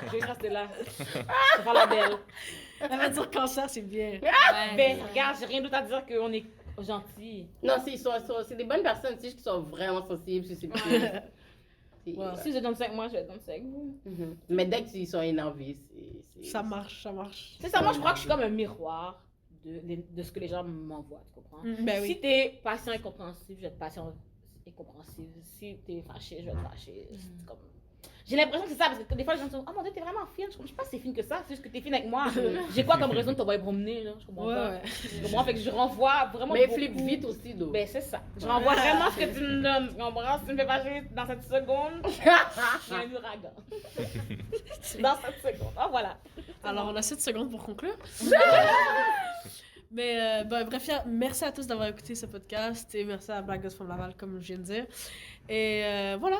Je vais rester là. Je vais faire la belle. Elle va dire cancer, c'est bien. Ben, regarde, j'ai rien d'autre à dire qu'on est gentils. Non, c'est des bonnes personnes, c'est juste qu'ils sont vraiment sensibles, susceptibles. C'est- Ouais. Si vous êtes 25 mois, je vais être 25. Mhm. Mais dès qu'ils sont énervés, c'est... Ça marche, ça marche. C'est ça, moi, je crois que je suis comme un miroir de ce que les gens m'envoient, tu comprends? Ben Si oui. t'es patient et compréhensif, je vais être patient et compréhensif. Si t'es fâché, je vais être fâché. C'est comme... J'ai l'impression que c'est ça, parce que des fois, les gens me disent « Oh mon Dieu, t'es vraiment fine. » Je suis pas si fine que ça, c'est juste que t'es fine avec moi. J'ai quoi comme raison de t'envoyer promener, là? Je comprends Ouais, pas. ouais. Je comprends, fait que je renvoie vraiment Mais beaucoup. flippe vite aussi, donc. Ben, c'est ça. Je renvoie vraiment ce que tu me donnes. Tu comprends? Si tu me fais fâcher dans cette seconde, il y a un ouragan. Dans cette seconde. Ah, voilà. Alors, on a 7 secondes pour conclure. Mais bref, merci à tous d'avoir écouté ce podcast et merci à Black Girls from Laval, comme je viens de dire. Et voilà,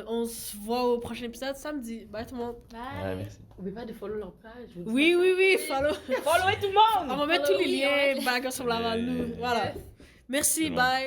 on se voit au prochain épisode samedi. Bye tout le monde. Ouais, merci. N'oubliez pas de follow leur page. Oui, follow. Followez tout le monde! On va mettre tous les liens, Black Girls from Laval, nous. Voilà. Merci, bye.